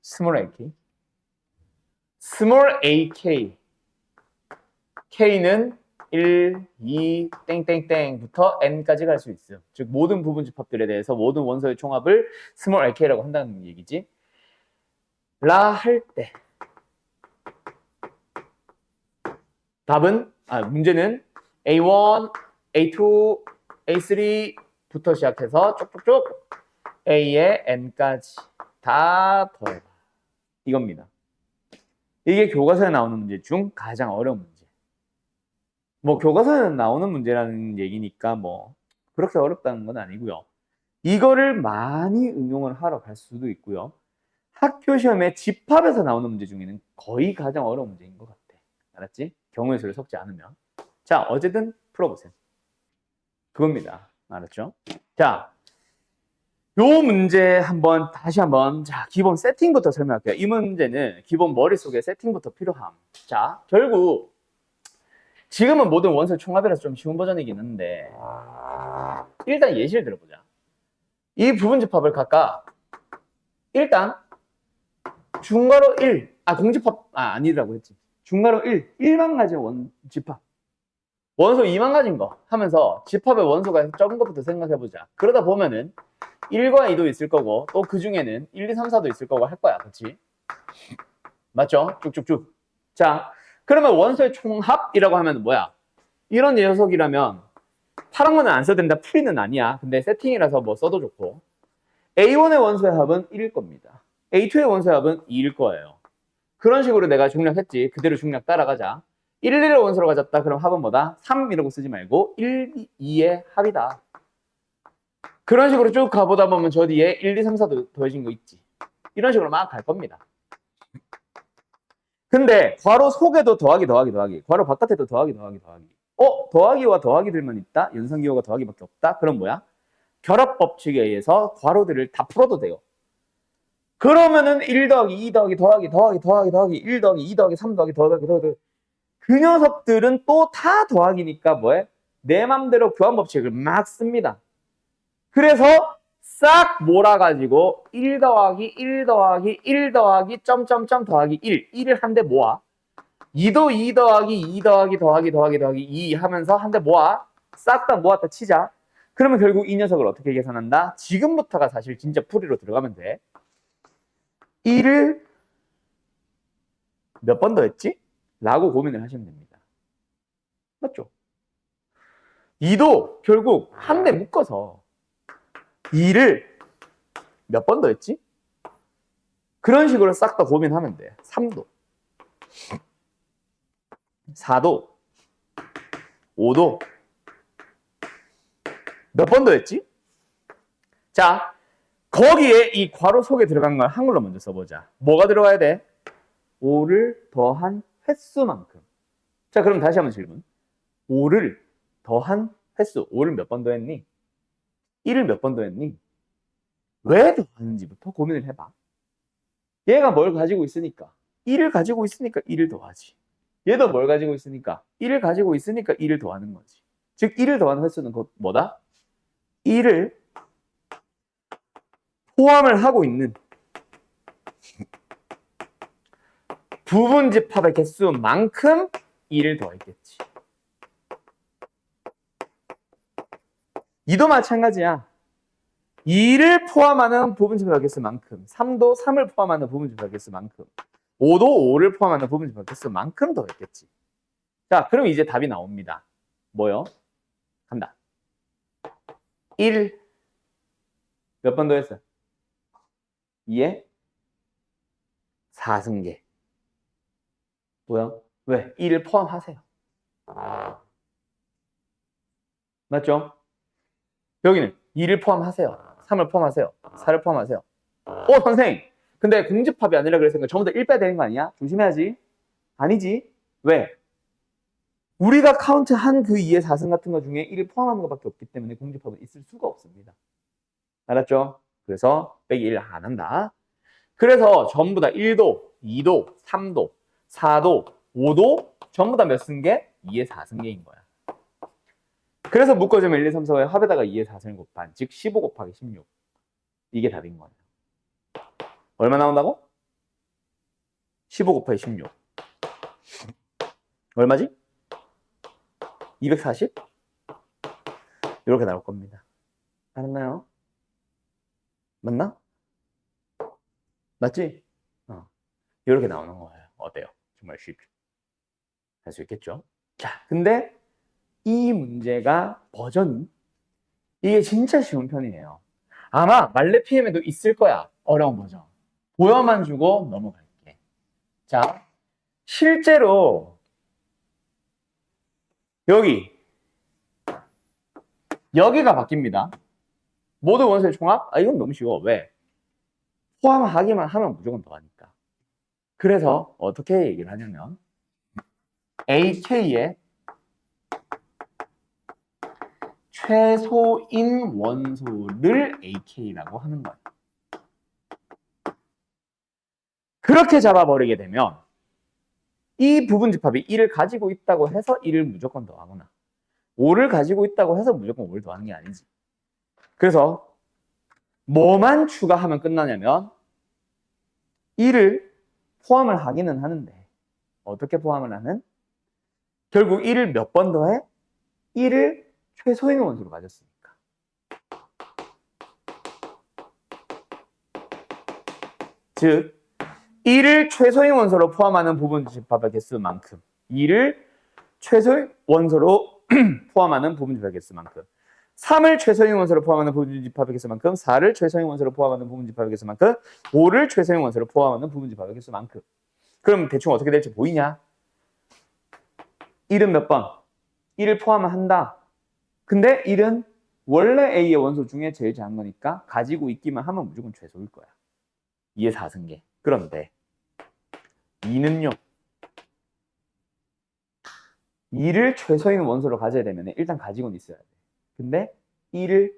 [SPEAKER 1] small ak k는 1, 2, 땡땡땡부터 n까지 갈 수 있어요. 즉 모든 부분집합들에 대해서 모든 원소의 총합을 small ak라고 한다는 얘기지. 라 할 때 답은 문제는 A1, A2, A3부터 시작해서 쭉쭉쭉 A의 N까지 다 더해봐. 이겁니다. 이게 교과서에 나오는 문제 중 가장 어려운 문제. 뭐 교과서에 나오는 문제라는 얘기니까 뭐 그렇게 어렵다는 건 아니고요. 이거를 많이 응용을 하러 갈 수도 있고요. 학교 시험에 집합에서 나오는 문제 중에는 거의 가장 어려운 문제인 것 같아. 알았지? 경우의 수를 섞지 않으면. 자, 어쨌든 풀어보세요. 그겁니다. 알았죠? 자, 요 문제 다시 한번, 자, 기본 세팅부터 설명할게요. 이 문제는 기본 머릿속에 세팅부터 필요함. 자, 결국, 지금은 모든 원소의 총합이라서 좀 쉬운 버전이긴 한데, 일단 예시를 들어보자. 이 부분집합을 각각, 일단, 중괄호 1, 공집합, 아니라고 했지. 중괄호 1, 1만 가지 집합. 원소 2만 가지인 거 하면서 집합의 원소가 적은 것부터 생각해보자. 그러다 보면은 1과 2도 있을 거고 또 그 중에는 1, 2, 3, 4도 있을 거고 할 거야. 그치? 맞죠? 쭉쭉쭉. 자, 그러면 원소의 총합이라고 하면 뭐야? 이런 녀석이라면 파란 거는 안 써도 된다. 풀이는 아니야. 근데 세팅이라서 뭐 써도 좋고 A1의 원소의 합은 1일 겁니다. A2의 원소의 합은 2일 거예요. 그런 식으로 내가 중략했지. 그대로 중략 따라가자. 1, 1을 원소로 가졌다. 그럼 합은 뭐다? 3이라고 쓰지 말고 1, 2의 합이다. 그런 식으로 쭉 가보다 보면 저 뒤에 1, 2, 3, 4도 더해진 거 있지. 이런 식으로 막 갈 겁니다. 근데 괄호 속에도 더하기, 괄호 바깥에도 더하기. 더하기와 더하기들만 있다? 연산기호가 더하기밖에 없다? 그럼 뭐야? 결합 법칙에 의해서 괄호들을 다 풀어도 돼요. 그러면은 1 더하기 2 더하기 1 더하기 2 더하기 3 더하기 더하기 그 녀석들은 또 다 더하기니까 뭐해? 내 맘대로 교환 법칙을 막 씁니다. 그래서 싹 몰아가지고 1 더하기 1 더하기 1 더하기 점점점 더하기 1을 한 대 모아. 2도 2 더하기 2 더하기 더하기 2 하면서 한 대 모아. 싹 다 모았다 치자. 그러면 결국 이 녀석을 어떻게 계산한다? 지금부터가 사실 진짜 풀이로 들어가면 돼. 1을 몇 번 더했지? 라고 고민을 하시면 됩니다. 맞죠? 2도 결국 한 대 묶어서 2를 몇 번 더했지? 그런 식으로 싹 다 고민하면 돼. 3도 4도 5도 몇 번 더했지? 자, 거기에 이 괄호 속에 들어간 걸 한글로 먼저 써보자. 뭐가 들어가야 돼? 5를 더한 횟수만큼. 자, 그럼 다시 한번 질문. 5를 더한 횟수. 5를 몇 번 더했니? 1을 몇 번 더했니? 왜 더하는지부터 고민을 해봐. 얘가 뭘 가지고 있으니까 1을 가지고 있으니까 1을 더하지. 얘도 뭘 가지고 있으니까 1을 가지고 있으니까 1을 더하는 거지. 즉 1을 더하는 횟수는 뭐다? 1을 포함을 하고 있는 부분집합의 개수만큼 1을 더했겠지. 2도 마찬가지야. 2를 포함하는 부분집합의 개수만큼, 3도 3을 포함하는 부분집합의 개수만큼, 5도 5를 포함하는 부분집합 개수만큼 더했겠지. 자, 그럼 이제 답이 나옵니다. 뭐요? 간다. 1 몇 번 더했어? 2에 4승계. 뭐야? 왜? 1을 포함하세요. 맞죠? 여기는 2를 포함하세요. 3을 포함하세요. 4를 포함하세요. 선생님! 근데 공집합이 아니라 그랬으니까 전부 다 1 빼야 되는 거 아니야? 조심해야지. 아니지. 왜? 우리가 카운트한 그 2의 4승 같은 거 중에 1을 포함하는 것밖에 없기 때문에 공집합은 있을 수가 없습니다. 알았죠? 그래서 빼기 1 안 한다. 그래서 전부 다 1도, 2도, 3도, 4도, 5도 전부 다 몇 승계? 2의 4승계인 거야. 그래서 묶어주면 1, 2, 3, 4의 합에다가 2의 4승을 곱한, 즉 15 곱하기 16. 이게 답인 거예요. 얼마 나온다고? 15 곱하기 16. 얼마지? 240? 이렇게 나올 겁니다. 알았나요? 맞나? 맞지? 이렇게 나오는 거예요. 어때요? 정말 쉽죠? 할 수 있겠죠? 자, 근데 이 문제가 버전이 이게 진짜 쉬운 편이에요. 아마 말레피엠에도 있을 거야. 어려운 버전. 보여만 주고 넘어갈게. 자, 실제로 여기가 바뀝니다. 모두 원소의 총합? 이건 너무 쉬워. 왜? 포함하기만 하면 무조건 더하니까. 그래서 어떻게 얘기를 하냐면 AK의 최소인 원소를 AK라고 하는 거예요. 그렇게 잡아버리게 되면 이 부분집합이 1을 가지고 있다고 해서 1을 무조건 더하거나 5를 가지고 있다고 해서 무조건 5를 더하는 게 아니지. 그래서 뭐만 추가하면 끝나냐면 1을 포함을 하기는 하는데 어떻게 포함을 하는? 결국 1을 몇 번 더해? 1을 최소인 원소로 가졌으니까. 즉 1을 최소인 원소로 포함하는 부분집합의 개수만큼 2를 최소인 원소로 포함하는 부분집합의 개수만큼 3을 최소인 원소로 포함하는 부분집합의 개수만큼 4를 최소인 원소로 포함하는 부분집합의 개수만큼 5를 최소인 원소로 포함하는 부분집합의 개수만큼. 그럼 대충 어떻게 될지 보이냐? 1은 몇 번? 1을 포함한다. 근데 1은 원래 A의 원소 중에 제일 작은 거니까 가지고 있기만 하면 무조건 최소일 거야. 2의 4승계. 그런데 2는요. 2를 최소인 원소로 가져야 되면 일단 가지고는 있어야 돼. 근데 1을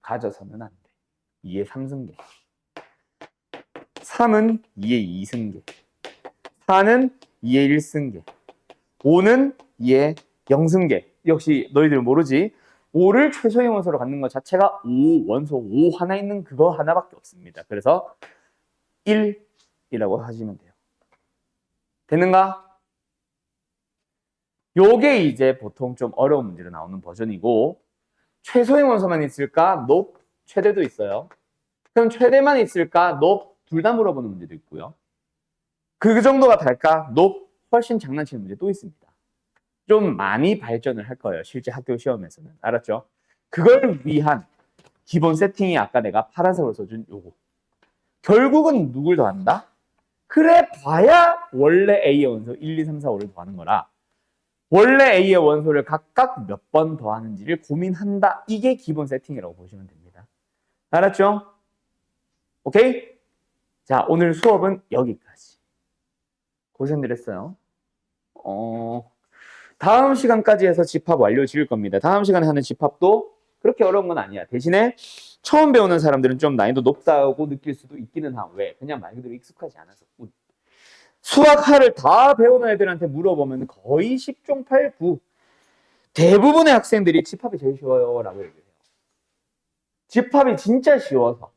[SPEAKER 1] 가져서는 안 돼. 2의 3승계. 3은 2의 2승계. 4는 2의 1승계. 5는 2의 0승계. 역시 너희들 모르지? 5를 최소인 원소로 갖는 것 자체가 5 원소 5 하나 있는 그거 하나밖에 없습니다. 그래서 1이라고 하시면 돼요. 됐는가? 요게 이제 보통 좀 어려운 문제로 나오는 버전이고 최소인 원소만 있을까? 높, 최대도 있어요. 그럼 최대만 있을까? 높, 둘 다 물어보는 문제도 있고요. 그 정도가 달까? 높, 훨씬 장난치는 문제 또 있습니다. 좀 많이 발전을 할 거예요. 실제 학교 시험에서는. 알았죠? 그걸 위한 기본 세팅이 아까 내가 파란색으로 써준 요거. 결국은 누굴 더한다? 그래 봐야 원래 A의 원소 1, 2, 3, 4, 5를 더하는 거라 원래 A의 원소를 각각 몇 번 더하는지를 고민한다. 이게 기본 세팅이라고 보시면 됩니다. 알았죠? 오케이? 자, 오늘 수업은 여기까지. 고생들 했어요. 다음 시간까지 해서 집합 완료 지을 겁니다. 다음 시간에 하는 집합도 그렇게 어려운 건 아니야. 대신에 처음 배우는 사람들은 좀 난이도 높다고 느낄 수도 있기는 하. 왜? 그냥 말 그대로 익숙하지 않아서. 수학하를 다 배우는 애들한테 물어보면 거의 10종 8구. 대부분의 학생들이 집합이 제일 쉬워요 라고 얘기해요. 집합이 진짜 쉬워서.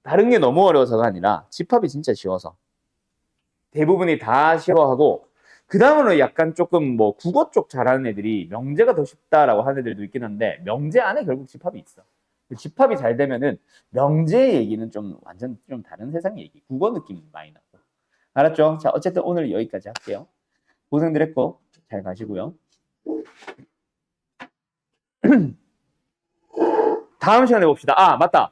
[SPEAKER 1] 다른 게 너무 어려워서가 아니라 집합이 진짜 쉬워서. 대부분이 다 싫어하고 그 다음으로 약간 조금 뭐 국어 쪽 잘하는 애들이 명제가 더 쉽다라고 하는 애들도 있긴 한데 명제 안에 결국 집합이 있어. 집합이 잘 되면은 명제 얘기는 좀 완전 좀 다른 세상 얘기. 국어 느낌이 많이 나고. 알았죠? 자, 어쨌든 오늘 여기까지 할게요. 고생들 했고 잘 가시고요. 다음 시간에 봅시다. 아, 맞다.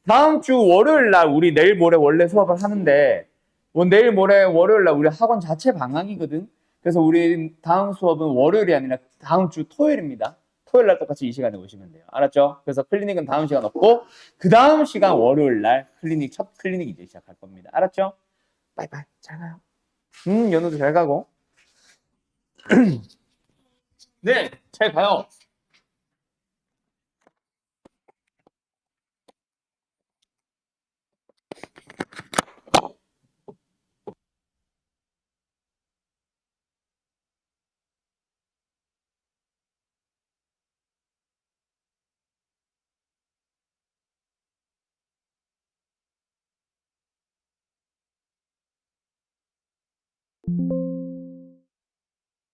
[SPEAKER 1] 다음 주 월요일 날 우리 내일 모레 원래 수업을 하는데 내일 모레 월요일 날 우리 학원 자체 방학이거든. 그래서 우리 다음 수업은 월요일이 아니라 다음 주 토요일입니다. 토요일 날 똑같이 이 시간에 오시면 돼요. 알았죠? 그래서 클리닉은 다음 시간 없고 그 다음 시간 월요일 날 클리닉 첫 클리닉 이제 시작할 겁니다. 알았죠? 바이바이. 잘 가요. 연우도 잘 가고. 네, 잘 가요.